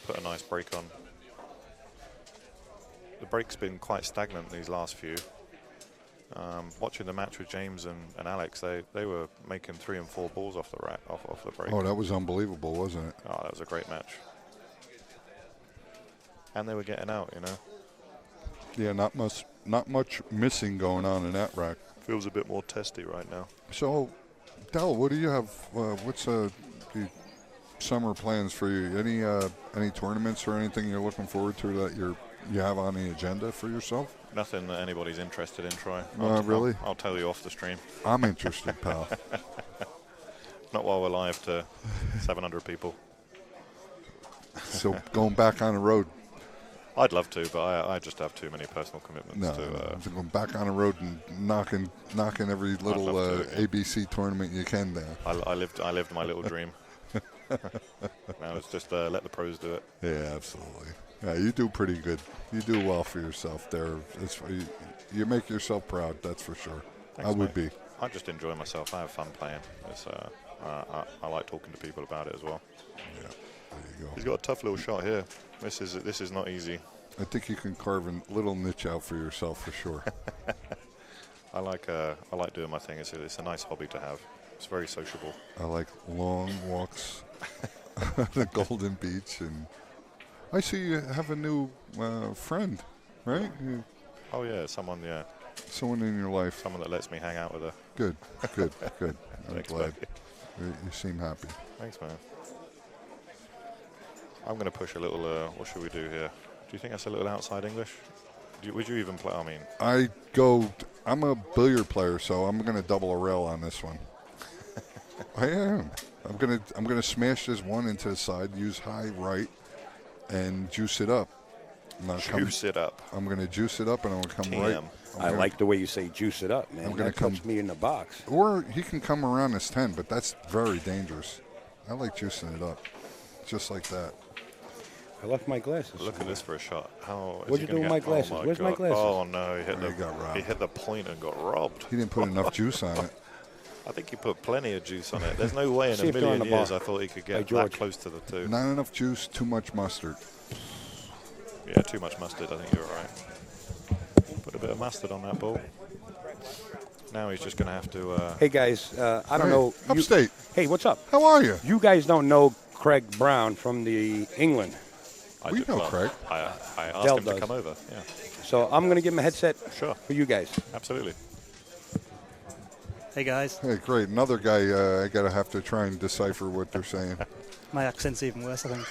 put a nice break on. The break's been quite stagnant these last few. Watching the match with James and Alex, they were making 3 and 4 balls off the break. Oh, that was unbelievable, wasn't it? Oh, that was a great match. And they were getting out, you know. Yeah, not much missing going on in that rack. Feels a bit more testy right now. So, Del, what do you have? What's the summer plans for you? Any tournaments or anything you're looking forward to that you have on the agenda for yourself? Nothing that anybody's interested in, Troy. Really? I'll tell you off the stream. I'm interested, pal. Not while we're live to 700 people. So going back on the road. I'd love to, but I just have too many personal commitments. No, going back on the road and knocking every little ABC tournament you can there. I lived my little dream. Now it's just let the pros do it. Yeah, absolutely. Yeah, you do pretty good. You do well for yourself there. You make yourself proud, that's for sure. Thanks, I would mate. be. I just enjoy myself. I have fun playing. I like talking to people about it as well. Yeah, there you go. He's got a tough little shot here. This is not easy. I think you can carve a little niche out for yourself for sure. I like doing my thing. It's a nice hobby to have. It's very sociable. I like long walks on the Golden Beach, and I see you have a new friend, right? Oh yeah, someone Someone in your life. that lets me hang out with her. Good. I'm Thanks, glad. buddy. You seem happy. Thanks, man. I'm going to push a little. What should we do here? Do you think that's a little outside English? Would you even play? I mean, I'm a billiard player, so I'm going to double a rail on this one. I am. I'm gonna smash this one into the side, use high right, and juice it up. it up. I'm gonna juice it up, and I'm gonna come right. I like the way you say juice it up, man. I'm gonna That puts me in the box. Or he can come around this 10, but that's very dangerous. I like juicing it up, just like that. I left my glasses. Look at this for a shot. What'd you do with my glasses? Where's my glasses? Oh no, He hit the point and got robbed. He didn't put enough juice on it. I think he put plenty of juice on it. There's no way in See a if they're on million the years bar. I thought he could Hey, get George. that close to the 2. Not enough juice, too much mustard. Yeah, too much mustard. I think you're right. Put a bit of mustard on that ball. Now he's just going to have to. Hey, guys, I don't know. Upstate. Hey, what's up? How are you? You guys don't know Craig Brown from the England. We know Craig. I asked Del him does. to come over. Yeah, So I'm going to give him a headset sure. for you guys. Absolutely. Hey guys, Hey, great. Another guy I got to have to try and decipher what they're saying. my accent's even worse, I think.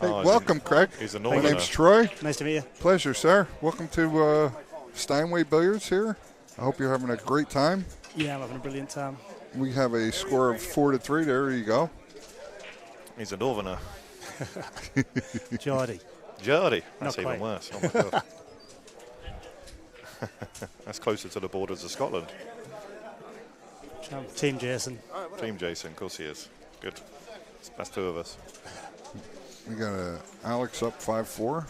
Hey, Oh, welcome, Craig. He's a My Northerner. name's Troy. Nice to meet you. Pleasure, sir. Welcome to Steinway Billiards here. I hope you're having a great time. Yeah, I'm having a brilliant time. We have a score of 4-3. There you go. He's a Northerner. Geordie. Geordie. That's Not even quite. worse. Oh my god. That's closer to the borders of Scotland. Team Jayson. Team Jayson, of course he is. Good. That's 2 of us. We got Alex up 5-4.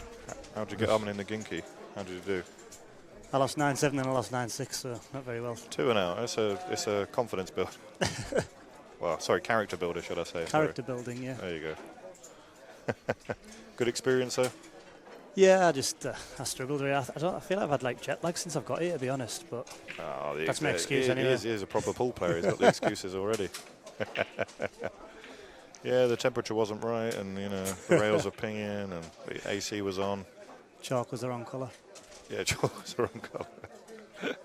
How'd you get on in the Ginky? How did you do? I lost 9-7 and I lost 9-6, so not very well. 2 and out. It's a confidence build. Well, sorry, character builder, should I say? Character building, yeah. There you go. Good experience, though. Yeah, I struggled really. I feel like I've had like jet lag since I've got here, to be honest. But that's my excuse anyway. He is a proper pool player. He's got the excuses already. Yeah, the temperature wasn't right, and the rails were pinging, and the AC was on. Chalk was the wrong colour. Yeah, chalk was the wrong colour.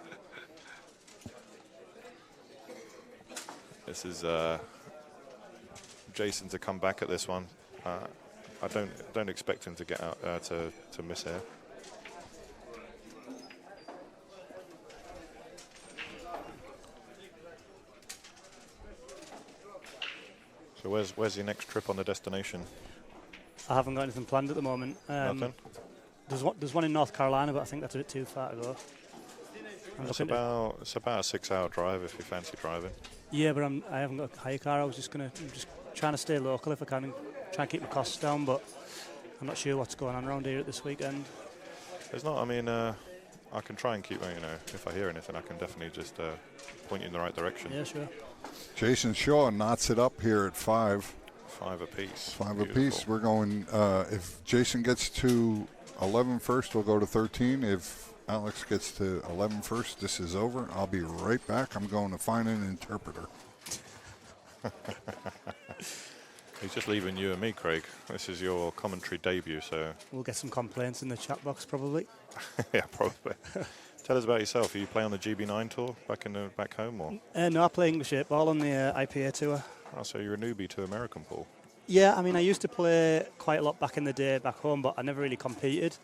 This is Jayson to come back at this one. I don't expect him to get out to miss here. So where's your next trip on the destination? I haven't got anything planned at the moment. Nothing. There's one in North Carolina, but I think that's a bit too far to go. It's about a 6-hour drive if you fancy driving. Yeah, but I haven't got a hire car. I'm just trying to stay local if I can, and try and keep my costs down. But I'm not sure what's going on around here at this weekend. There's not. I mean, I can try and keep. If I hear anything, I can definitely just point you in the right direction. Yeah, sure. Jayson Shaw knots it up here at 5. 5 apiece. 5 Beautiful. apiece. We're going, if Jayson gets to 11 first, we'll go to 13. If Alex gets to 11 first. This is over. I'll be right back. I'm going to find an interpreter. He's just leaving you and me, Craig. This is your commentary debut, so We'll get some complaints in the chat box probably. yeah, probably. Tell us about yourself. Are you playing on the GB9 tour back home, or? No, I play English 8-ball on the IPA tour. Oh, so you're a newbie to American pool. Yeah, I mean, I used to play quite a lot back in the day back home, but I never really competed.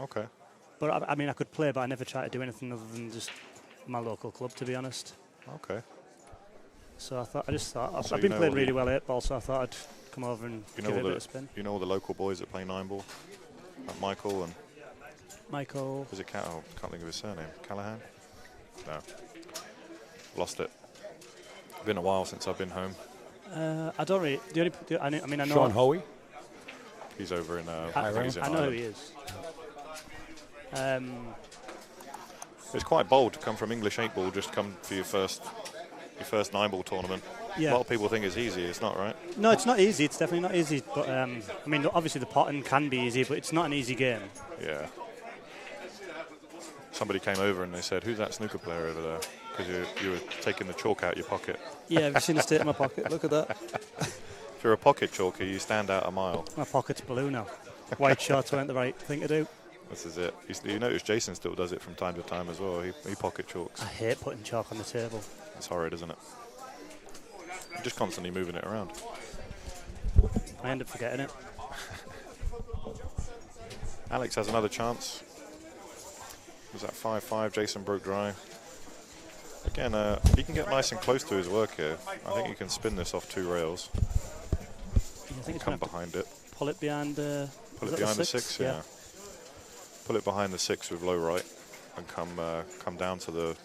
Okay. But I mean, I could play, but I never tried to do anything other than just my local club, to be honest. Okay. So I just thought, So I've you been know playing all really the- well 8-ball, so I thought I'd come over and You give know it a all bit of spin. you know all the local boys that play 9-ball? Like Michael and Michael, is it oh, can't think of his surname. Callahan? No. Lost it. Been a while since I've been home. I don't really. I mean, I know. Sean Hoey. He's over in. He's in I know who Ireland. he is. It's quite bold to come from English 8-ball, just come for your first 9-ball tournament. Yeah. A lot of people think it's easy. It's not, right? No, it's not easy. It's definitely not easy. But I mean, obviously the potting can be easy, but it's not an easy game. Yeah. Somebody came over and they said, "Who's that snooker player over there?" Because you were taking the chalk out your pocket. Yeah, have you seen the state of my pocket? Look at that. If you're a pocket chalker, you stand out a mile. My pocket's blue now. White shorts weren't the right thing to do. This is it. You notice Jayson still does it from time to time as well. He pocket chalks. I hate putting chalk on the table. It's horrid, isn't it? You're just constantly moving it around. I end up forgetting it. Alex has another chance. Was that 5-5? Jayson broke dry. Again, he can get nice and close to his work here. I think you can spin this off 2 rails. I think it's Come going to behind it. pull it behind. Pull it behind the 6, yeah. Pull it behind the 6 with low right and come down to the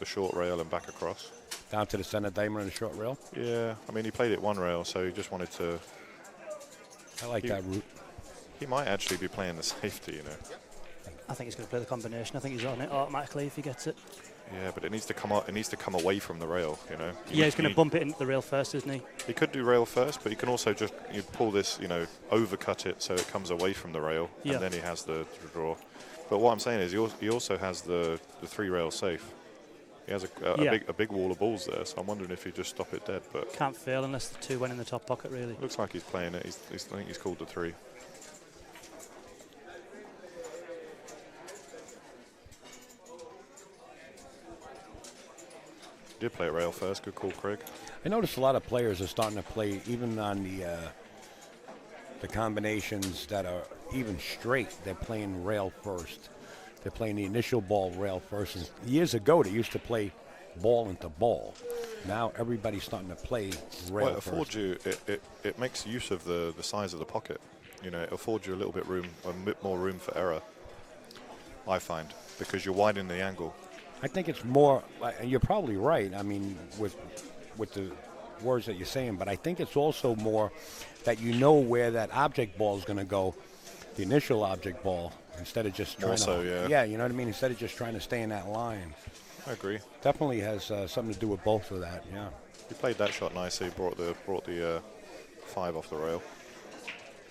short rail and back across. Down to the center diamond and the short rail. Yeah, I mean, he played it 1 rail, so he just wanted to... I like that route. He might actually be playing the safety, you know. I think he's going to play the combination. I think he's on it automatically if he gets it. Yeah, but it needs to come up. It needs to come away from the rail, you know. Yeah, he's going to bump it into the rail first, isn't he? He could do rail first, but he can also just pull this, overcut it so it comes away from the rail, Yeah. and then he has the draw. But what I'm saying is, he also has the 3 rail safe. He has a big wall of balls there, so I'm wondering if he just stop it dead. But Can't fail unless the 2 went in the top pocket, really. looks like he's playing it. I think he's called the 3. Did play it rail first. Good call, Craig. I noticed a lot of players are starting to play even on the combinations that are even straight. They're playing rail first. They're playing the initial ball rail first. And years ago, they used to play ball into ball. Now everybody's starting to play rail Well, it affords first. you. It makes use of the size of the pocket. It affords you a little bit more room for error. I find, because you're widening the angle. I think it's more, and you're probably right, I mean, with the words that you're saying, but I think it's also more that you know where that object ball is going to go, the initial object ball, instead of just trying Also, to... yeah. Yeah, you know what I mean? Instead of just trying to stay in that line. I agree. Definitely has something to do with both of that, yeah. He played that shot nicely. Brought the 5 off the rail.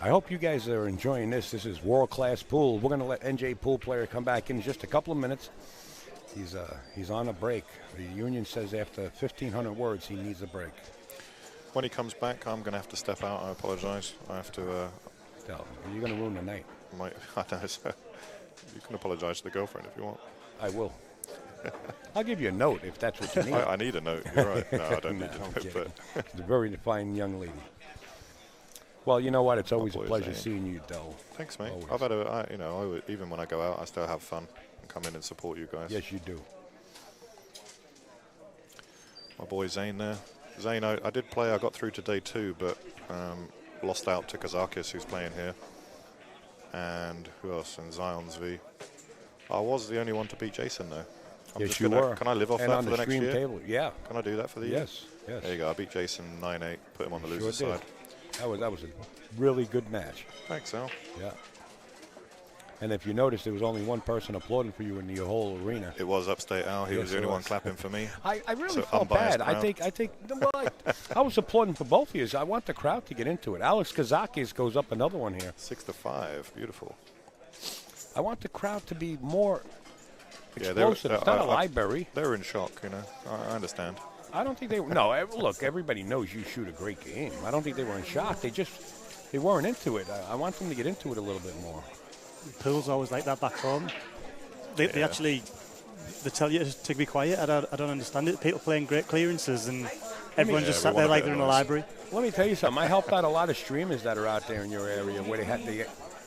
I hope you guys are enjoying this. This is world-class pool. We're going to let NJ Pool Player come back in just a couple of minutes. He's on a break. The union says after 1,500 words he needs a break. When he comes back, I'm going to have to step out. I apologise. I have to. You're going to ruin the night. I know. So you can apologise to the girlfriend if you want. I will. I'll give you a note if that's what you need. I need a note. You're right. No, I don't No, need a I'm note. kidding. But She's a very fine young lady. Well, you know what? It's always a boy, pleasure Zane. seeing you, Del. thanks, mate. Always. I've had even when I go out, I still have fun and come in and support you guys. Yes, you do. My boy Zane there. Zane, I did play. I got through to day 2, but lost out to Kazakis, who's playing here. And who else? And Zion's V. I was the only one to beat Jayson, though. Yes, you were. Can I live off and that on for the the next stream year? table, yeah. Can I do that for the year? Yes, yes. There you go. I beat Jayson 9-8, put him on the Sure loser's did. side. That was a really good match. Thanks, Al. Yeah. And if you noticed, there was only one person applauding for you in the whole arena. It was Upstate Al. He Yes, was the it only one was. clapping for me. I really So felt unbiased bad. crowd. I think. Well, I was applauding for both of you. I want the crowd to get into it. Alex Kazakis goes up another one here. 6-5. Beautiful. I want the crowd to be more explosive. It's not a library. They're in shock, you know. I understand. I don't think they were. No, look, everybody knows you shoot a great game. I don't think they were in shock. They weren't into it. I want them to get into it a little bit more. Pool's always like that back home. They actually they tell you to be quiet. I don't understand it. People playing great clearances and everyone just sat there like they're in a library. Let me tell you something. I helped out a lot of streamers that are out there in your area where they had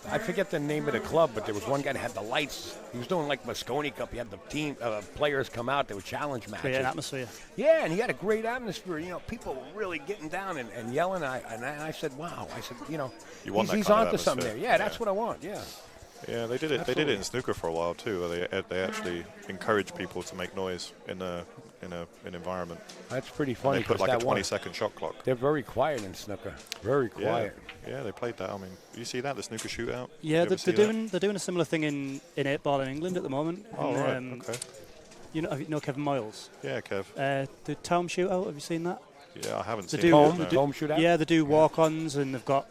I forget the name of the club, but there was one guy that had the lights. He was doing like Moscone Cup. He had the team players come out. There were challenge matches. Create an atmosphere. Yeah, and he had a great atmosphere. You know, people were really getting down and yelling. And I said, wow. I said, you know, he's onto something there. Yeah, that's what I want. Yeah. Yeah, they did it. Absolutely. They did it in snooker for a while too. Where they actually encourage people to make noise in an environment. That's pretty funny. And they put like a 20-second shot clock. They're very quiet in snooker. Very quiet. Yeah, they played that. I mean, you see that, the snooker shootout? Yeah, they're doing a similar thing in 8-ball in England at the moment. Oh, right. Okay. You know Kevin Moyles? Yeah, Kev. The Town shootout. Have you seen that? Yeah, I haven't seen it. Home shootout. Yeah, they do walk-ons, and they've got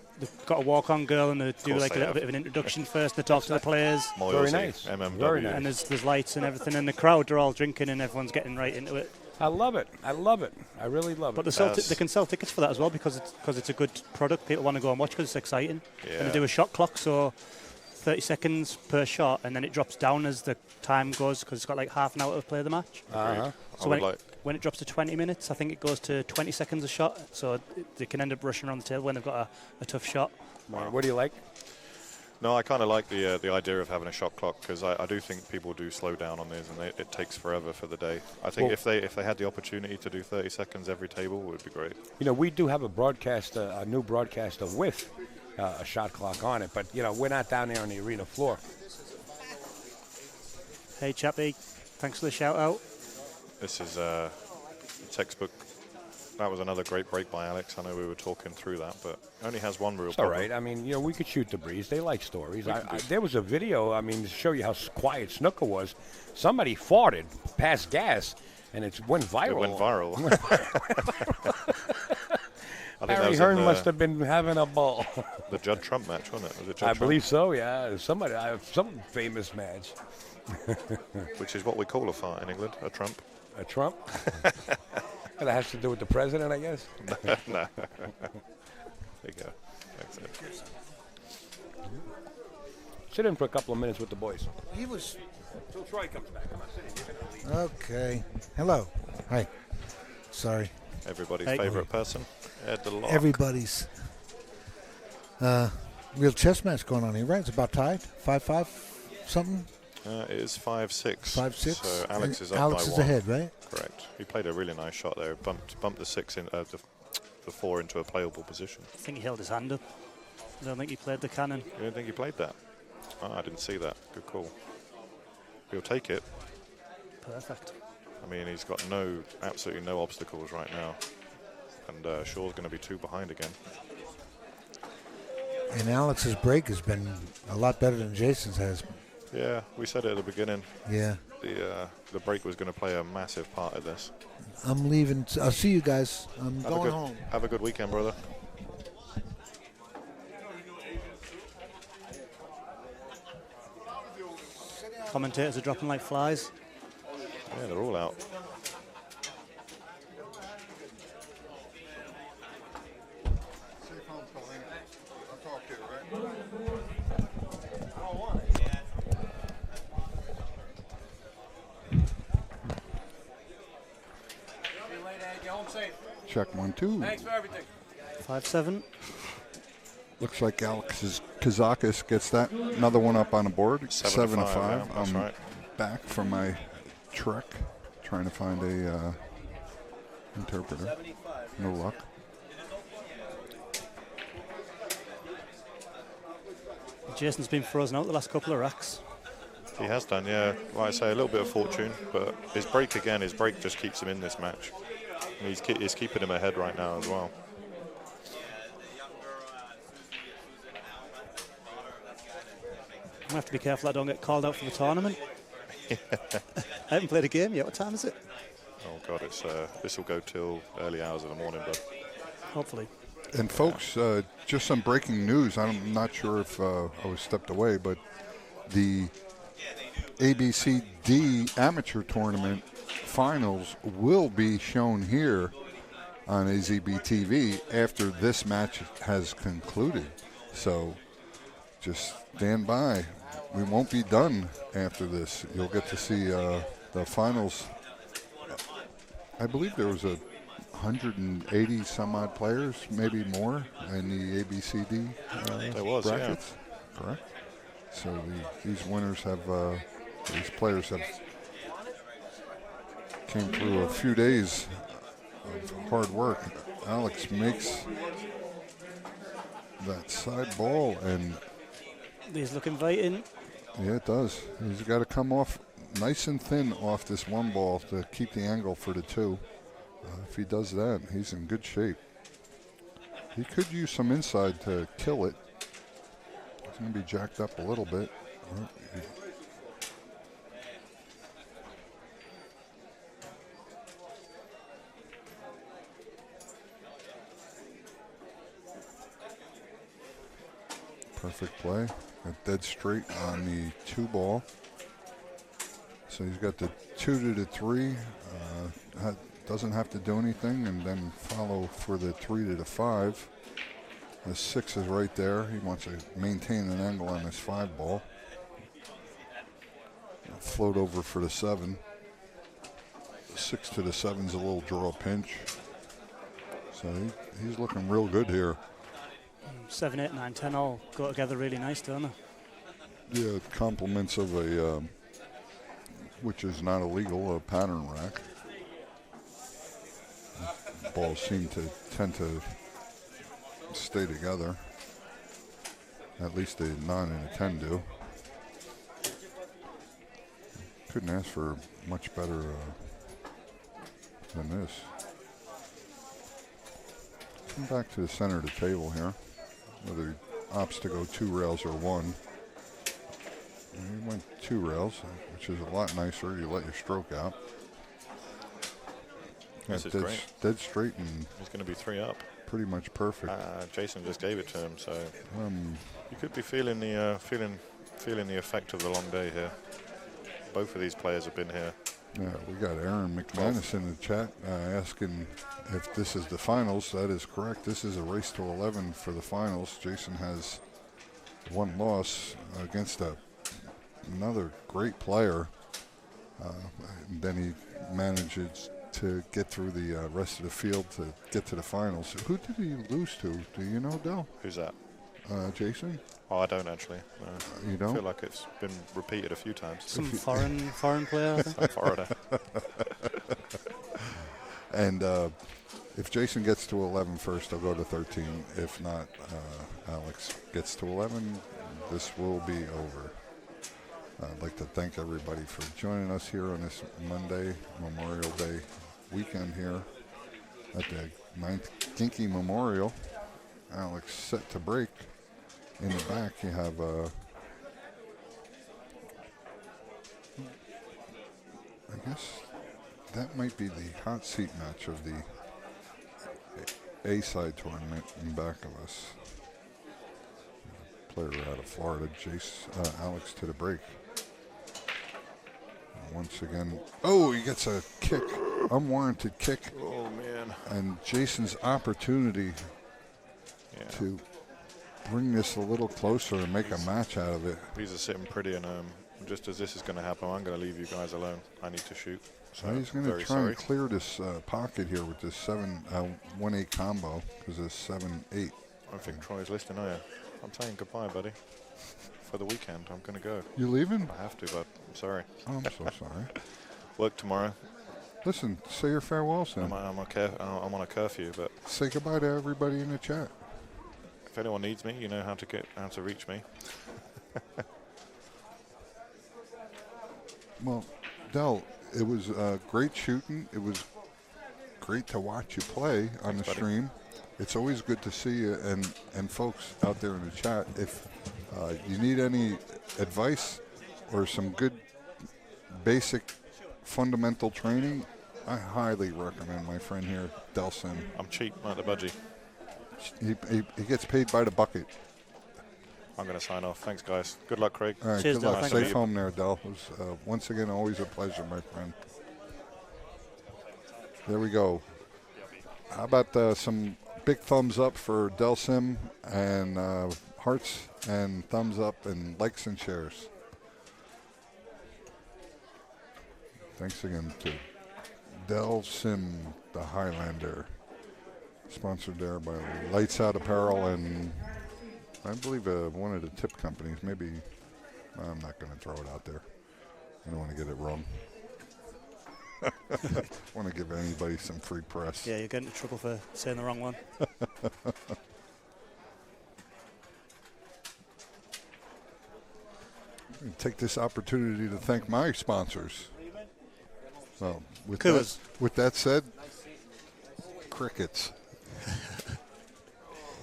a walk-on girl, and they do like a little bit of an introduction first. They talk to the players. Very nice. MMW. Very nice. And there's lights and everything, and the crowd are all drinking, and everyone's getting right into it. I love it. I love it. I really love it. But they can sell tickets for that as well because it's a good product. People want to go and watch because it's exciting. Yeah. And they do a shot clock, so 30 seconds per shot, and then it drops down as the time goes because it's got like half an hour to play the match. Uh-huh. So when it drops to 20 minutes, I think it goes to 20 seconds a shot. So they can end up rushing around the table when they've got a tough shot. Wow. What do you like? No, I kind of like the idea of having a shot clock because I do think people do slow down on these and it takes forever for the day. I think if they had the opportunity to do 30 seconds every table, it would be great. You know, we do have a new broadcaster with a shot clock on it, but you know, we're not down there on the arena floor. Hey, Chappie, thanks for the shout out. This is textbook. That was another great break by Alex. I know we were talking through that, but only has one real problem. All right. I mean, you know, we could shoot the breeze. They like stories. There was a video, I mean, to show you how quiet snooker was. Somebody farted past gas, and it went viral. It went viral. Harry Hearn must have been having a ball. The Judd Trump match, wasn't it? Was it Judd I Trump? believe so, yeah. Some famous match. Which is what we call a fart in England, a Trump. A Trump? That has to do with the president, I guess? No. There you go. That's it. Sit in for a couple of minutes with the boys. He was... Till Troy comes back. Come on, sit in. Okay. Hello. Hi. Sorry. Everybody's favorite person, Ed the Lock. Everybody's. Real chess match going on here, right? It's about tied? 5-5 something? It is 5-6. 5-6? So Alex is up Alex by is 1. ahead, right? Correct. He played a really nice shot there. Bumped the 6 in the 4 into a playable position. I think he held his hand up. I don't think he played the cannon. You didn't think he played that? Oh, I didn't see that. Good call. He'll take it. Perfect. I mean, he's got absolutely no obstacles right now. And Shaw's going to be 2 behind again. And Alex's break has been a lot better than Jason's has. Yeah, we said it at the beginning. Yeah. The break was going to play a massive part of this. I'm leaving. I'll see you guys. I'm going home. Have a good weekend, brother. Commentators are dropping like flies. Yeah, they're all out. Check 1, 2. Thanks for everything. 5-7. Looks like Alex Kazakis gets that. Another one up on the board. 7-5. Yeah, that's right. Back from my trek, trying to find a interpreter. No luck. Jason's been frozen out the last couple of racks. He has done, yeah. Like I say, a little bit of fortune, but his break just keeps him in this match. And he's keeping him ahead right now as well. I'm going to have to be careful I don't get called out for the tournament. I haven't played a game yet. What time is it? Oh, God, this will go till early hours of the morning, but hopefully. And, folks, just some breaking news. I'm not sure if I was stepped away, but the ABCD Amateur Tournament finals will be shown here on AZB TV after this match has concluded. So just stand by. We won't be done after this. You'll get to see the finals. I believe there was 180 some odd players, maybe more, in the ABCD There was, brackets. Yeah. Correct. So these winners have, these players have came through a few days of hard work. Alex makes that side ball, and These look inviting. yeah, it does. He's got to come off nice and thin off this one ball to keep the angle for the two. If he does that, he's in good shape. He could use some inside to kill it. It's going to be jacked up a little bit. Perfect play. Got dead straight on the two ball. So he's got the 2 to the 3. Doesn't have to do anything, and then follow for the 3 to the 5. The 6 is right there. He wants to maintain an angle on this 5 ball. Float over for the 7. The 6 to the 7 is a little draw pinch. So he's looking real good here. 7, 8, 9, 10 all go together really nice, don't they? Yeah, compliments of a, which is not illegal, a pattern rack. Balls seem to tend to stay together. At least a 9 and a 10 do. Couldn't ask for much better than this. Come back to the center of the table here. Whether he opts to go 2 rails or 1. He went 2 rails, which is a lot nicer. You let your stroke out. This is dead, great. Dead straight and He's going to be 3 up. pretty much perfect. Jayson just gave it to him, so you could be feeling the feeling the effect of the long day here. Both of these players have been here. Yeah, we got Aaron McManus in the chat asking if this is the finals. That is correct. This is a race to 11 for the finals. Jayson has 1 loss against another great player. And then he manages to get through the rest of the field to get to the finals. Who did he lose to? Do you know, Del? Who's that? Jayson? Oh, I don't actually. You I don't? feel like it's been repeated a few times. Some foreign player, I think. Some foreigner. And if Jayson gets to 11 first, I'll go to 13. If not, Alex gets to 11, this will be over. I'd like to thank everybody for joining us here on this Monday, Memorial Day weekend here at the 9th Ginky Memorial. Alex set to break. In the back, you have I guess that might be the hot seat match of the A-side tournament in back of us. Player out of Florida, Alex to the break. Once again, oh, he gets a kick, unwarranted kick. Oh, man. And Jayson's opportunity to bring this a little closer and make a match out of it. These are sitting pretty, and just as this is going to happen, I'm going to leave you guys alone. I need to shoot. So He's going to try and clear this pocket here with this 1-8 combo because it's 7-8. I don't think Troy's listening, are you? I'm saying goodbye, buddy. For the weekend, I'm going to go. You leaving? I have to, but I'm sorry. Oh, I'm so sorry. Work tomorrow. Listen, say your farewells then. I'm on a curfew, but Say goodbye to everybody in the chat. if anyone needs me, you know how to reach me. Well, Del, it was great shooting. It was great to watch you play on the stream. It's always good to see you and folks out there in the chat. If you need any advice or some good basic fundamental training, I highly recommend my friend here, Delson. I'm cheap, not the budgie. He gets paid by the bucket. I'm going to sign off. Thanks, guys. Good luck, Craig. All right, Cheers, good Del. luck. Thank Safe you. home there, Del. It was, once again, always a pleasure, my friend. There we go. How about some big thumbs up for Del Sim and hearts and thumbs up and likes and shares. Thanks again to Del Sim, the Highlander, sponsored there by Lights Out Apparel and I believe one of the tip companies. Maybe I'm not going to throw it out there. I don't want to get it wrong. Want to give anybody some free press. Yeah, you're getting into trouble for saying the wrong one. Take this opportunity to thank my sponsors. Well, with that said, crickets.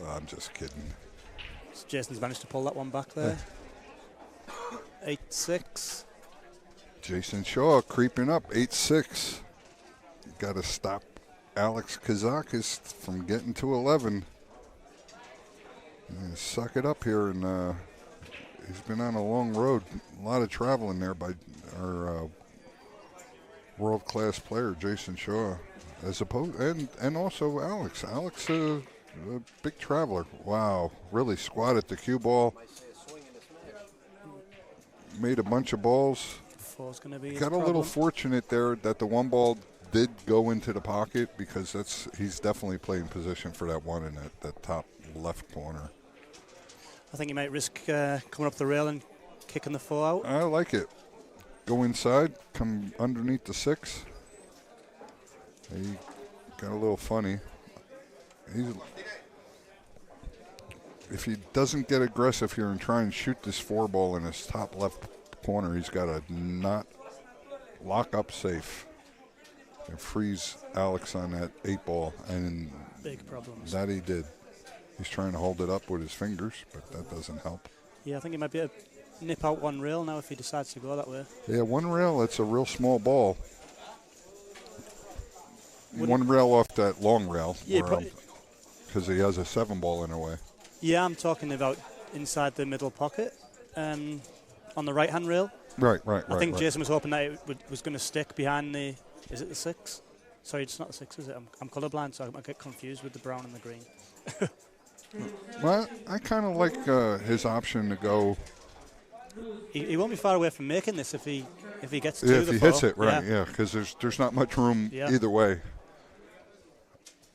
Well, I'm just kidding. So Jason's managed to pull that one back there. 8-6. Jayson Shaw creeping up, 8-6. Got to stop Alex Kazakis from getting to 11. Suck it up here, and he's been on a long road. A lot of traveling there by our world-class player, Jayson Shaw, as opposed, and also Alex. Alex, a big traveler. Wow, really squatted the cue ball. Made a bunch of balls. Four's going to be Got a little fortunate there that the one ball did go into the pocket because he's definitely playing position for that one in that top left corner. I think he might risk coming up the rail and kicking the 4 out. I like it. Go inside, come underneath the 6. He got a little funny. If he doesn't get aggressive here and try and shoot this 4 ball in his top left corner, he's got to not lock up safe and freeze Alex on that 8 ball. And Big problems. that he did. He's trying to hold it up with his fingers, but that doesn't help. Yeah, I think he might be able to nip out one rail now if he decides to go that way. Yeah, one rail, it's a real small ball. One rail off that long rail. Yeah, because he has a 7 ball in a way. Yeah, I'm talking about inside the middle pocket on the right-hand rail. Right. I think Jason was hoping that it was going to stick behind the, is it the 6? Sorry, it's not the 6, is it? I'm colourblind, so I get confused with the brown and the green. Well, I kind of like his option to go. He won't be far away from making this if he gets to Yeah, the if he 4. hits it, right, yeah, because there's not much room either way.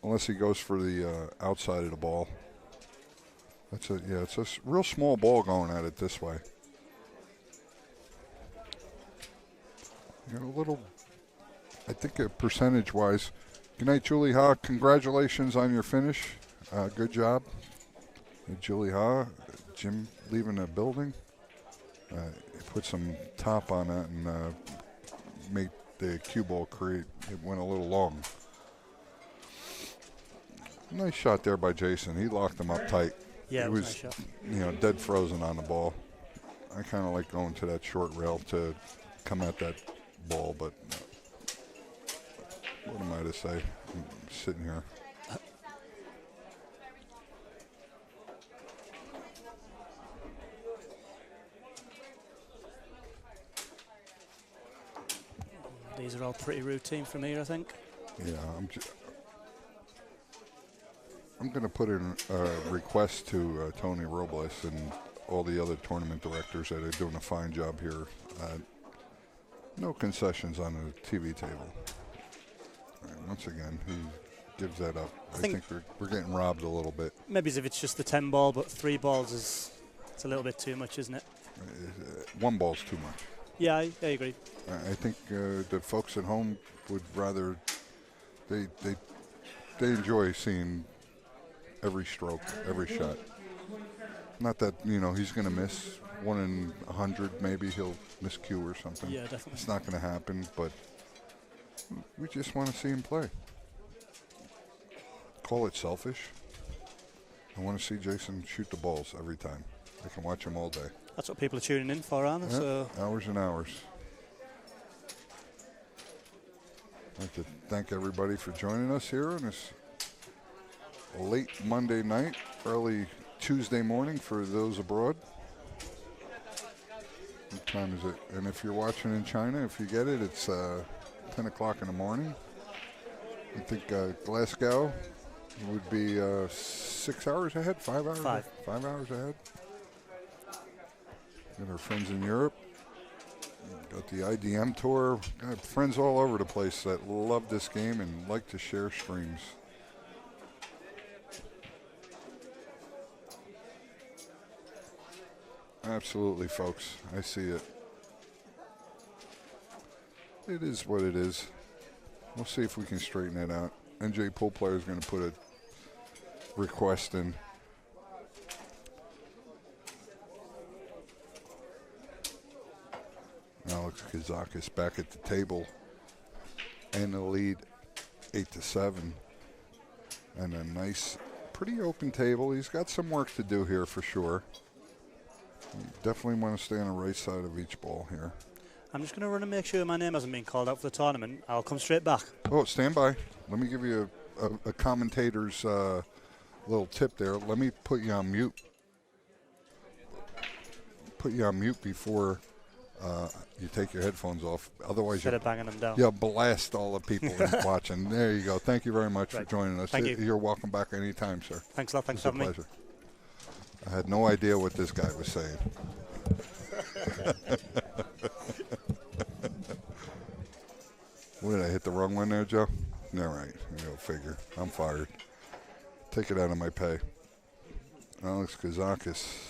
Unless he goes for the outside of the ball. It's a real small ball going at it this way. You got a little, I think percentage-wise. Good night, Julie Ha. Congratulations on your finish. Good job. Julie Ha, Jim leaving the building. Put some top on that and made the cue ball create. It went a little long. Nice shot there by Jason. He locked him up tight. Yeah, he it was was a nice shot. dead frozen on the ball. I kind of like going to that short rail to come at that ball, but what am I to say? I'm sitting here. These are all pretty routine from here, I think. Yeah, I'm going to put in a request to Tony Robles and all the other tournament directors that are doing a fine job here. No concessions on the TV table. Once again, he gives that up. I think we're getting robbed a little bit. Maybe if it's just the 10 ball, but 3 balls it's a little bit too much, isn't it? 1 ball's too much. Yeah, I agree. I think the folks at home would rather they enjoy seeing every stroke, every shot. Not that he's going to miss 1 in 100. Maybe he'll miss cue or something. Yeah, definitely. It's not going to happen, but we just want to see him play. Call it selfish. I want to see Jason shoot the balls every time. I can watch him all day. That's what people are tuning in for, aren't they? Yeah, So hours and hours. I'd like to thank everybody for joining us here on this late Monday night, early Tuesday morning for those abroad. time is it? And if you're watching in China, if you get it, it's 10 o'clock in the morning. I think Glasgow would be 6 hours ahead, 5 hours? 5 hours ahead. Got our friends in Europe. Got the IDM tour. Got friends all over the place that love this game and like to share streams. Absolutely, folks. I see it. It is what it is. We'll see if we can straighten it out. NJ Pool Player is going to put a request in. Alex Kazakis back at the table and the lead 8-7. And a nice, pretty open table. He's got some work to do here for sure. You definitely want to stay on the right side of each ball here. I'm just going to run and make sure my name hasn't been called out for the tournament. I'll come straight back. Oh, stand by. Let me give you a commentator's little tip there. Let me put you on mute. Put you on mute before you take your headphones off. Otherwise, instead of banging them down. You'll blast all the people watching. There you go. Thank you very much for joining us. Thank you. You're welcome back anytime, sir. Thanks a lot. Thanks It's for a having me. pleasure. I had no idea what this guy was saying. What, did I hit the wrong one there, Joe? All right. You go figure. I'm fired. Take it out of my pay. Alex Kazakis.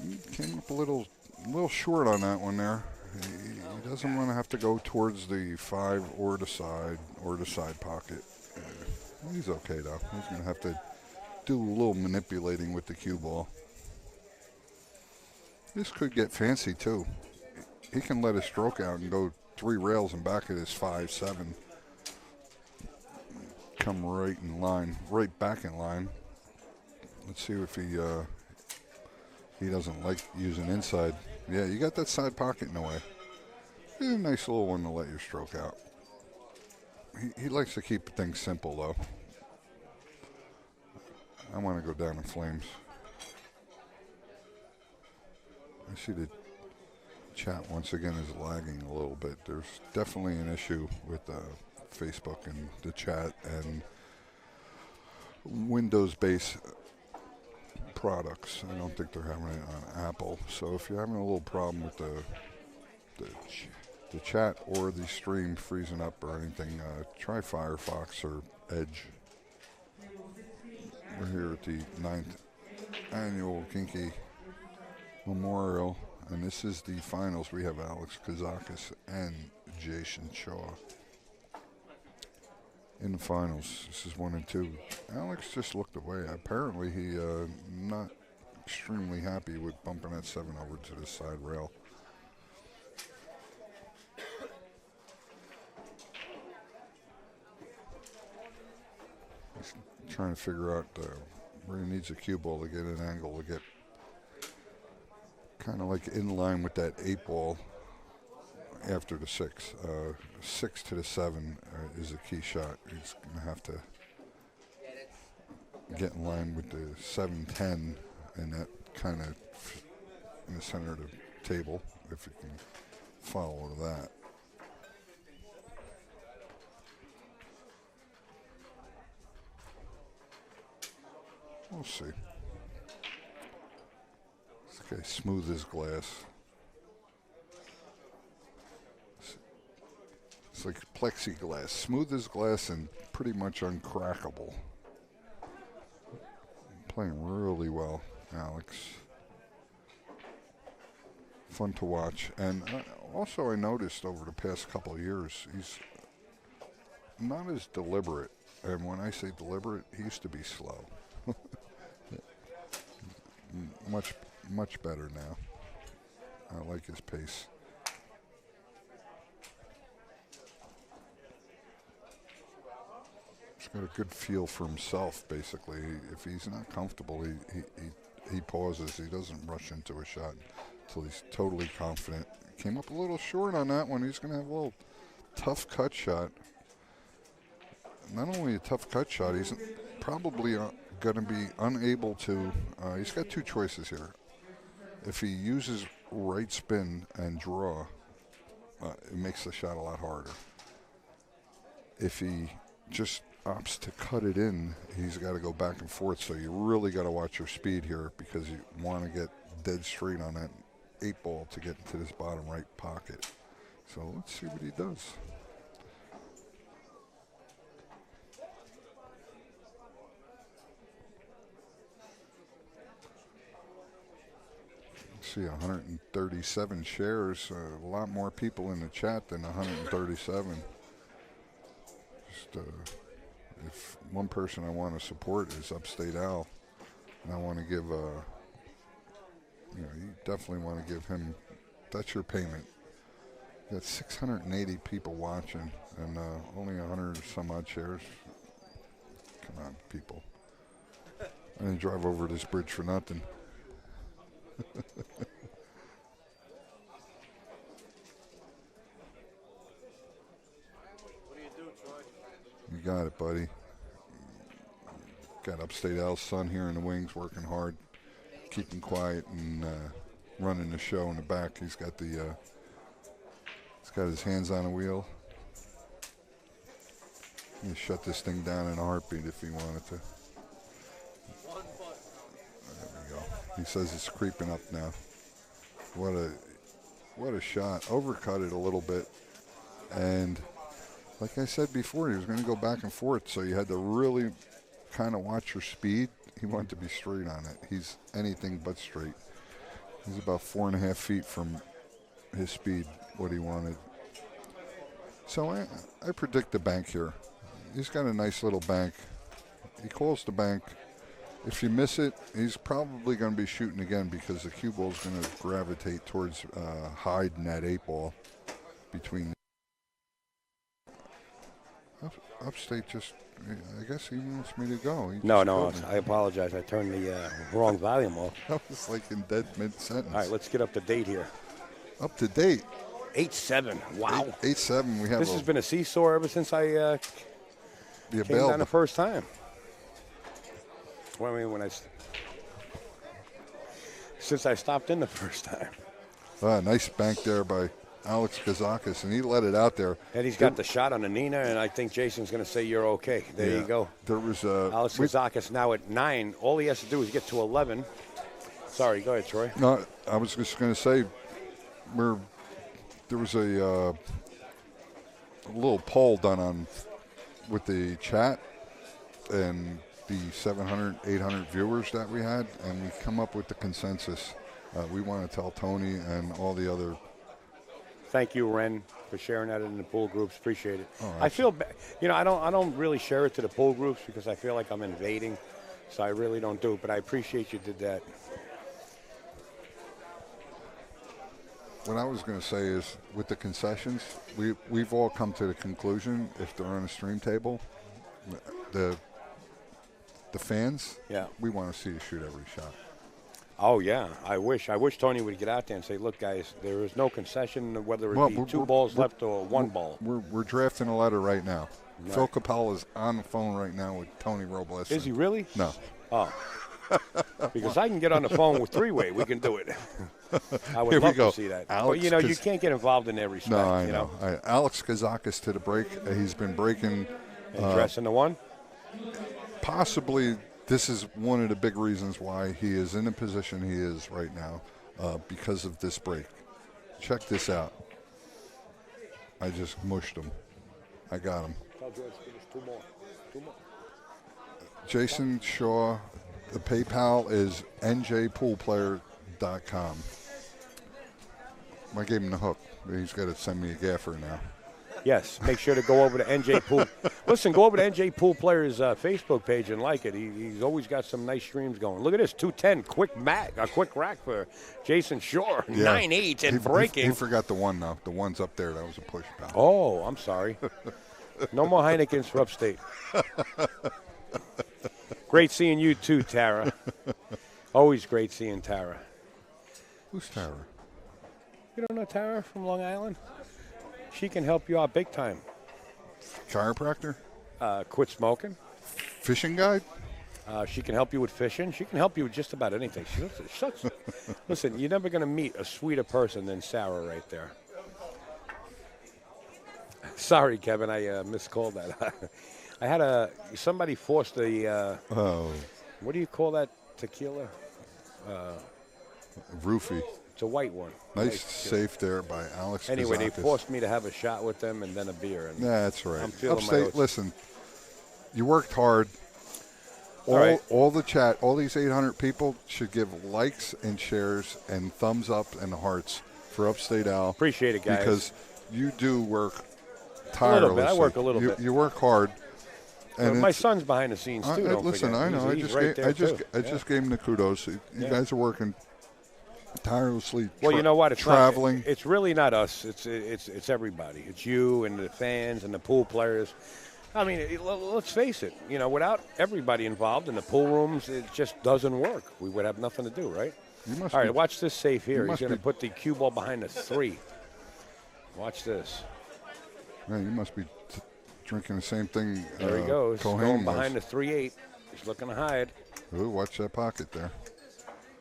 He came up a little short on that one there. He doesn't want to have to go towards the 5 or the side pocket. He's okay though. He's going to have to do a little manipulating with the cue ball. This could get fancy too. He can let his stroke out and go 3 rails and back at his 5-7. Come right in line, right back in line. Let's see if he doesn't like using inside. Yeah, you got that side pocket in the way. It's a nice little one to let your stroke out. He likes to keep things simple, though. I want to go down in flames. I see the chat once again is lagging a little bit. There's definitely an issue with Facebook and the chat and Windows-based products. I don't think they're having it on Apple. So if you're having a little problem with the chat or the stream freezing up or anything, try Firefox or Edge. We're here at the 9th Annual Ginky Memorial, and this is the finals. We have Alex Kazakis and Jayson Shaw in the finals. This is 1 and 2. Alex just looked away. Apparently he not extremely happy with bumping that 7 over to the side rail. He's trying to figure out where he needs a cue ball to get an angle to get kind of like in line with that 8 ball after the 6. 6 to the 7 is a key shot. He's going to have to get in line with the 7-10 and that kind of in the center of the table, if you can follow that. We'll see. Okay, smooth as glass. It's like plexiglass, smooth as glass and pretty much uncrackable. Playing really well, Alex. Fun to watch. And also I noticed over the past couple of years, he's not as deliberate. And when I say deliberate, he used to be slow. Much better now. I like his pace. He's got a good feel for himself, basically. If he's not comfortable, he pauses. He doesn't rush into a shot until he's totally confident. Came up a little short on that one. He's going to have a little tough cut shot. Not only a tough cut shot, probably going to be unable to. He's got two choices here. If he uses right spin and draw, it makes the shot a lot harder. If he just opts to cut it in, he's got to go back and forth. So you really got to watch your speed here because you want to get dead straight on that 8-ball to get into this bottom right pocket. So let's see what he does. See, 137 shares, a lot more people in the chat than 137. Just if one person I want to support is Upstate Al, and I want to give, you definitely want to give him, that's your payment. You got 680 people watching and only 100 some odd shares. Come on, people. I didn't drive over this bridge for nothing. You got it, buddy. Got Upstate Al's son here in the wings working hard, keeping quiet and running the show in the back. He's got his hands on the wheel. He can shut this thing down in a heartbeat if he wanted to. He says it's creeping up now. What a shot. Overcut it a little bit. And like I said before, he was going to go back and forth, so you had to really kind of watch your speed. He wanted to be straight on it. He's anything but straight. He's about 4.5 feet from his speed, what he wanted. So I predict the bank here. He's got a nice little bank. He calls the bank. If you miss it, he's probably going to be shooting again because the cue ball is going to gravitate towards hiding that 8-ball between. Upstate just, I guess he wants me to go. No, I apologize. I turned the wrong volume off. I was like in dead mid-sentence. All right, let's get up to date here. Up to date. 8-7. Wow. 8-7. We have. This has been a seesaw ever since I came down the first time. Well, I mean, since I stopped in the first time. Nice bank there by Alex Kazakis, and he let it out there. And he's got the shot on the Nina, and I think Jason's going to say you're okay. There you go. There was Alex Kazakis now at 9. All he has to do is get to 11. Sorry, go ahead, Troy. No, I was just going to say, there was a little poll done with the chat and the 700, 800 viewers that we had, and we come up with the consensus. We want to tell Tony and all the other. Thank you, Ren, for sharing that in the pool groups. Appreciate it. Oh, I feel, I don't really share it to the pool groups because I feel like I'm invading, so I really don't do it. But I appreciate you did that. What I was going to say is, with the concessions, we've all come to the conclusion, if they're on a stream table, the fans, we want to see you shoot every shot. Oh, yeah. I wish Tony would get out there and say, look, guys, there is no concession, whether it be 2 balls left or 1 ball. We're drafting a letter right now. Right. Phil Capella is on the phone right now with Tony Robles. Is he really? No. Oh. Because I can get on the phone with 3-way. We can do it. I would Here love we go. to see that. Alex, but, you can't get involved in every sport. No, I know. Alex Kazakis to the break. He's been breaking. And dressing the 1? Possibly this is one of the big reasons why he is in the position he is right now, because of this break. Check this out. I just mushed him. I got him. Tell George to give us 2 more. 2 more. Jayson Shaw, the PayPal is njpoolplayer.com. I gave him the hook. He's got to send me a gaffer now. Yes, make sure to go over to NJ Pool. Listen, go over to NJ Pool Players' Facebook page and like it. He's always got some nice streams going. Look at this, 210, quick rack for Jayson Shaw, 9-8 and breaking. He forgot the 1 now. The 1's up there. That was a push, pal. Oh, I'm sorry. No more Heinekens for Upstate. Great seeing you too, Tara. Always great seeing Tara. Who's Tara? You don't know Tara from Long Island? She can help you out big time. Chiropractor? Quit smoking. Fishing guide? She can help you with fishing. She can help you with just about anything. Listen, you're never going to meet a sweeter person than Sarah right there. Sorry, Kevin, I miscalled that. I had somebody forced the, what do you call that tequila? Roofie. It's a white one. Nice safe there by Alex Anyway, they Kazakis. forced me to have a shot with them and then a beer. And Yeah, that's right. I'm feeling my Upstate, oats. listen, you worked hard. All right. All the chat, all these 800 people should give likes and shares and thumbs up and hearts for Upstate Al. Appreciate it, guys. Because you do work A tirelessly. little bit. I work a little bit. You work hard. And my son's behind the scenes, too. Don't listen, forget. I know. He's right there, I just gave him the kudos. You guys are working tirelessly. Well, you know what? It's traveling. It's really not us. It's everybody. It's you and the fans and the pool players. I mean, let's face it. You know, without everybody involved in the pool rooms, it just doesn't work. We would have nothing to do, right? All right, watch this safe here. He's going to put the cue ball behind the 3. Watch this. Man, you must be drinking the same thing. There he goes. Cohen Going was. behind the 3-8. He's looking to hide. Ooh, watch that pocket there.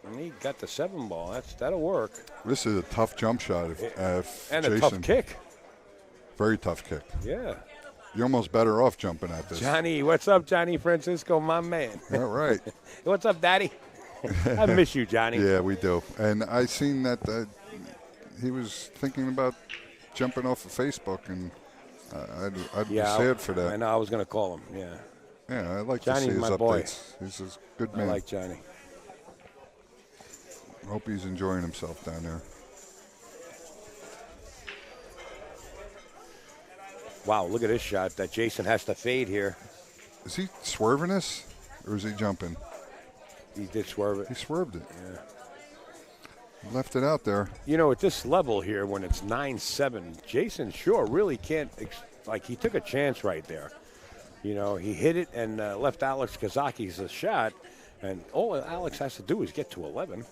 And he got the 7 ball. That'll work. This is a tough jump shot. And Jayson, a tough kick. Very tough kick. Yeah. You're almost better off jumping at this. Johnny, what's up, Johnny Francisco, my man? All right. What's up, Daddy? I miss you, Johnny. Yeah, we do. And I seen that he was thinking about jumping off of Facebook, and I'd be sad for that. I know. I was going to call him. Yeah. Yeah, I like Johnny's to see his my boy. updates. He's a good man. I like Johnny. Hope he's enjoying himself down there. Wow, look at this shot that Jayson has to fade here. Is he swerving this, or is he jumping? He did swerve it. He swerved it. Yeah. He left it out there. You know, at this level here, when it's 9-7, Jayson Shaw really can't, he took a chance right there. You know, he hit it and left Alex Kazakis a shot, and all Alex has to do is get to 11.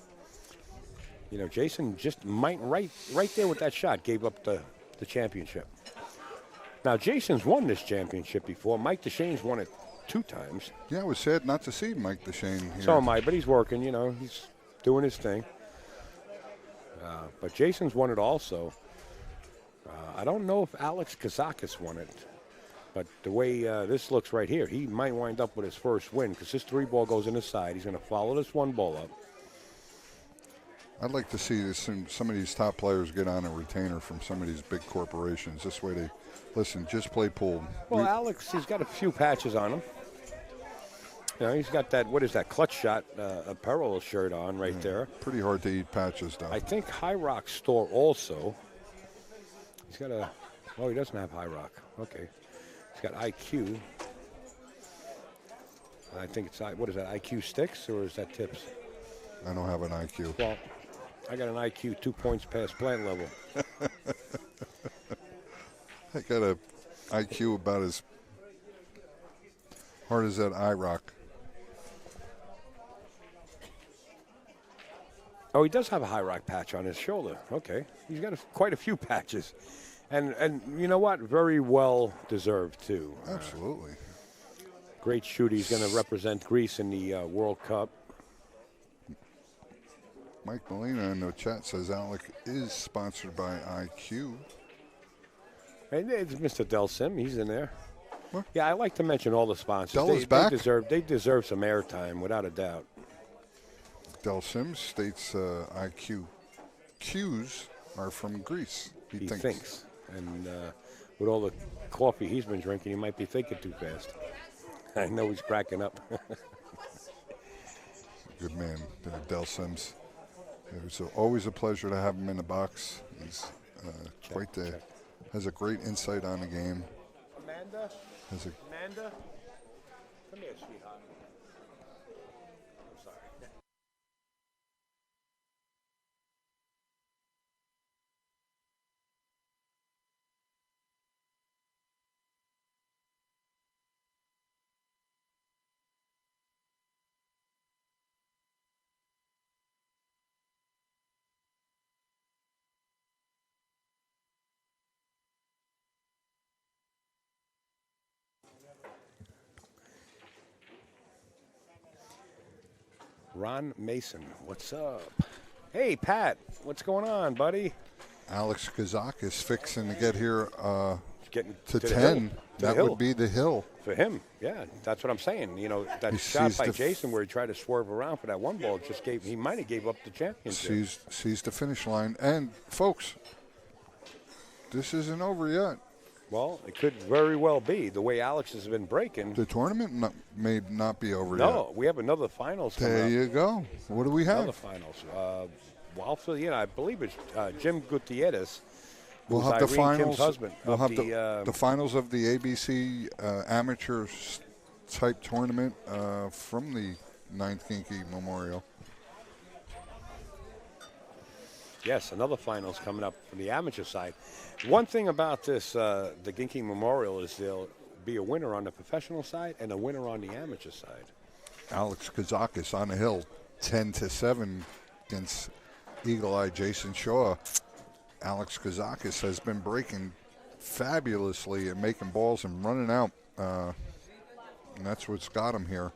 You know, Jayson just might, right there with that shot, gave up the championship. Now, Jason's won this championship before. Mike DeShane's won it 2 times. Yeah, I was sad not to see Mike DeShane here. So am I, but he's working, you know. He's doing his thing. But Jason's won it also. I don't know if Alex Kazakis won it. But the way this looks right here, he might wind up with his first win because this 3 ball goes in the side. He's going to follow this 1 ball up. I'd like to see some of these top players get on a retainer from some of these big corporations. This way they, listen, just play pool. Well, Alex, he's got a few patches on him. You know, he's got that, what is that, clutch shot apparel shirt on right there. Pretty hard to eat patches, though. I think High Rock store also. He's got a, oh, he doesn't have High Rock. Okay. He's got IQ. I think it's, what is that, IQ sticks or is that tips? I don't have an IQ. Well, I got an IQ 2 points past plant level. I got a IQ about as hard as that IROC. Oh, he does have a High Rock patch on his shoulder. Okay. He's got quite a few patches. And you know what? Very well deserved, too. Absolutely. Great shooter. He's going to represent Greece in the World Cup. Mike Molina in the chat says Alec is sponsored by IQ. And it's Mr. Del Sim. He's in there. What? Yeah, I like to mention all the sponsors. Del is back? They deserve some airtime, without a doubt. Del Sims states IQ. Q's are from Greece. He thinks. And with all the coffee he's been drinking, he might be thinking too fast. I know he's cracking up. Good man, Del Sims. It was always a pleasure to have him in the box. He's has a great insight on the game. Amanda? Amanda? Come here, sweetheart. I'm sorry. Ron Mason, what's up? Hey, Pat, what's going on, buddy? Alex Kazakis fixing to get here Getting to the 10. hill. That would be the hill. For him, yeah, that's what I'm saying. You know, that He shot sees by the Jayson where he tried to swerve around for that one ball, he might have gave up the championship. Sees the finish line. And, folks, this isn't over yet. Well, it could very well be. The way Alex has been breaking. The tournament may not be over yet. No, we have another finals coming There up. you go. What do we have? Another finals. Well, for, I believe it's Jim Gutierrez. We'll who's have the Irene finals. Kim's husband. We'll have the the finals of the ABC amateur type tournament from the 9th Ginky Memorial. Yes, another finals coming up from the amateur side. One thing about this, the Ginky Memorial, is there'll be a winner on the professional side and a winner on the amateur side. Alex Kazakis on the hill, 10-7 against Eagle Eye Jayson Shaw. Alex Kazakis has been breaking fabulously and making balls and running out. And that's what's got him here.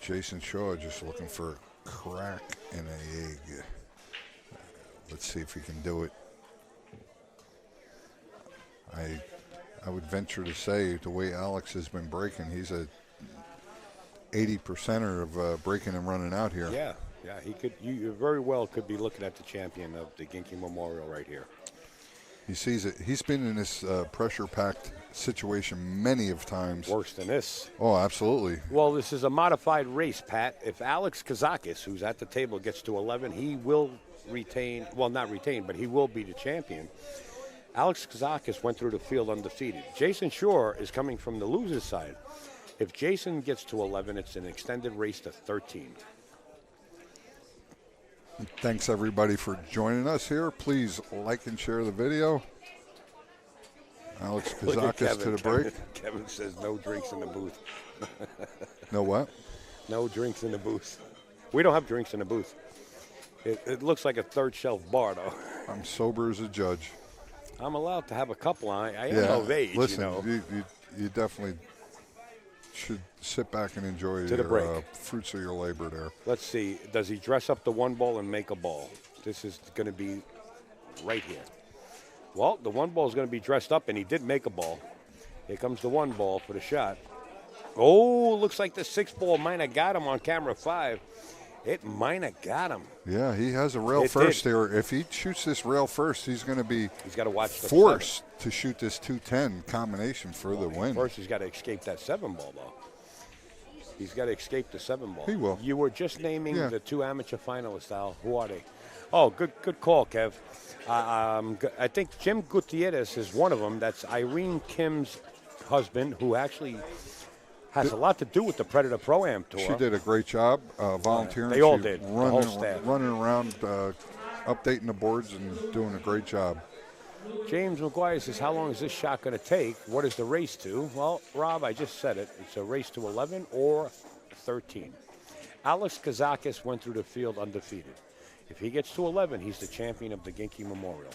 Jayson Shaw just looking for a crack in an egg. Let's see if he can do it. I would venture to say the way Alex has been breaking, he's a 80%er of breaking and running out here. Yeah, he could. You very well could be looking at the champion of the Ginky Memorial right here. He sees it. He's been in this pressure-packed situation many of times. Worse than this. Oh, absolutely. Well, this is a modified race, Pat. If Alex Kazakis, who's at the table, gets to 11, he will retain. Well, not retain, but he will be the champion. Alex Kazakis went through the field undefeated. Jayson Shaw is coming from the loser's side. If Jayson gets to 11, it's an extended race to 13. Thanks, everybody, for joining us here. Please like and share the video. Alex Look at Kazakis to the break. Kevin says no drinks in the booth. No what? No drinks in the booth. We don't have drinks in the booth. It looks like a third shelf bar, though. I'm sober as a judge. I'm allowed to have a couple. I am of age, listen, you know. you definitely should sit back and enjoy To the break. your fruits of your labor there. Let's see. Does he dress up the one ball and make a ball? This is going to be right here. Well, the one ball is going to be dressed up, and he did make a ball. Here comes the one ball for the shot. Oh, looks like the 6 ball might have got him on camera 5. It might have got him. Yeah, he has a rail It first did. there. If he shoots this rail first, he's going to be He's got to watch the forced to shoot this 210 combination for the win. First, he's got to escape that 7 ball, though. He's got to escape the 7 ball. He will. You were just naming Yeah. the 2 amateur finalists, Al. Who are they? Oh, good call, Kev. I think Jim Gutierrez is one of them. That's Irene Kim's husband, who actually has a lot to do with the Predator Pro-Am Tour. She did a great job volunteering. They all She did, the Running, whole staff. running around, updating the boards and doing a great job. James McGuire says, how long is this shot going to take? What is the race to? Well, Rob, I just said it. It's a race to 11 or 13. Alex Kazakis went through the field undefeated. If he gets to 11, he's the champion of the Ginky Memorial.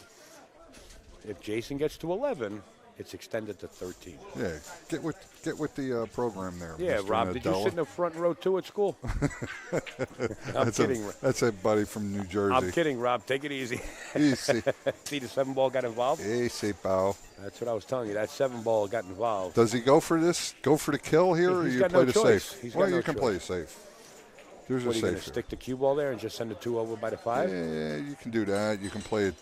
If Jayson gets to 11, it's extended to 13. Yeah, get with the program there. Yeah, Mr. Rob, did you Nadella. sit in the front row too at school? I'm kidding. That's a buddy from New Jersey. I'm kidding, Rob. Take it easy. Easy. See, the 7 ball got involved? Easy, pal. That's what I was telling you. That 7 ball got involved. Does he go for this? Go for the kill here, or He's you got play no the choice. safe? He's Well, got no you can play choice. safe. There's What, a are you going safe to here. stick the cue ball there and just send the 2 over by the 5? Yeah, you can do that. You can play a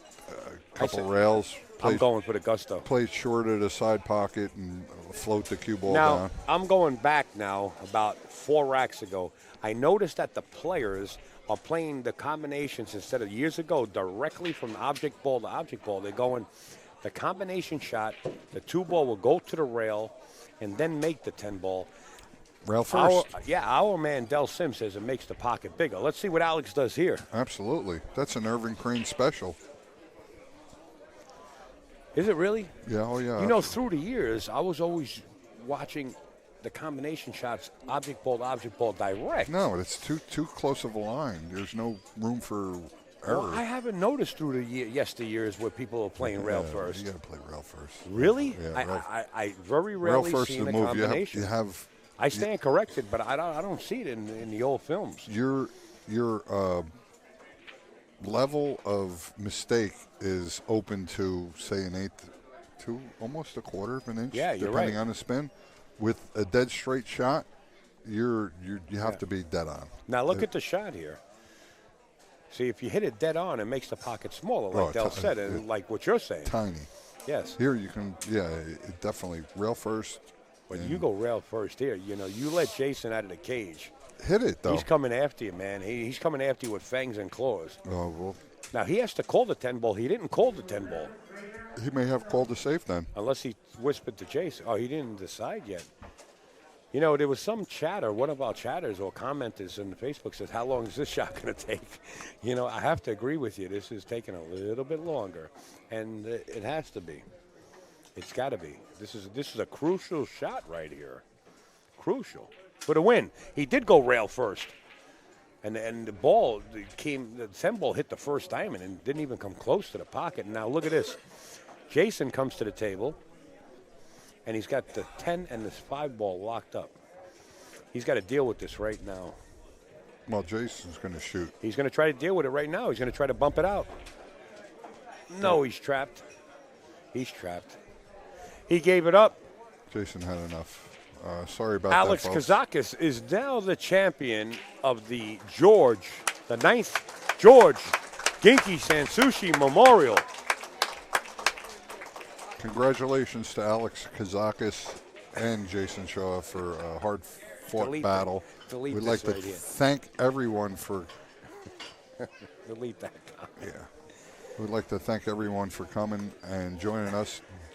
couple said- rails. I'm going for the gusto. Play it short at a side pocket and float the cue ball Now, down. I'm going back now about 4 racks ago. I noticed that the players are playing the combinations instead of years ago directly from object ball to object ball. They're going the combination shot, the 2 ball will go to the rail, and then make the 10 ball. Rail first. Our man Del Sim says it makes the pocket bigger. Let's see what Alex does here. Absolutely. That's an Irving Crane special. Is it really? Yeah, oh yeah. You know, through the years, I was always watching the combination shots, object ball to object ball direct. No, it's too close of a line. There's no room for error. Well, I haven't noticed through the yesteryears where people are playing rail first. You got to play rail first. Really? Yeah, rail- I very Rail rarely first seen is the a move. combination. You have I stand corrected, but I don't see it in the old films. Your level of mistake is open to, say, an eighth to almost a quarter of an inch, Yeah, you're depending right. on the spin. With a dead straight shot, you have to be dead on. Now look at the shot here. See, if you hit it dead on, it makes the pocket smaller, like Del said, and like what you're saying. Tiny. Yes. Here you can, it definitely rail first. When you go rail first here, you let Jayson out of the cage. Hit it, though. He's coming after you, man. He's coming after you with fangs and claws. Oh, well, Now, he has to call the 10 ball. He didn't call the 10 ball. he may have called the safe then. Unless he whispered to Jayson. Oh, he didn't decide yet. There was some chatter. One of our chatters or commenters in the Facebook says, how long is this shot going to take? I have to agree with you. This is taking a little bit longer. And it has to be. It's got to be. This is a crucial shot right here. Crucial. For the win. He did go rail first. And the ball came, the 10 ball hit the first diamond and didn't even come close to the pocket. And now look at this. Jayson comes to the table. And he's got the 10 and this 5 ball locked up. He's got to deal with this right now. Well, Jason's going to shoot. He's going to try to deal with it right now. He's going to try to bump it out. No, he's trapped. He's trapped. He gave it up. Jason had enough. Sorry about Alex that, folks. Kazakis is now the champion of the 9th George Ginky Memorial. Congratulations to Alex Kazakis and Jayson Shaw for a hard-fought battle. Delete We'd this like to right here. thank everyone for Delete that comment. We'd like to thank everyone for coming and joining us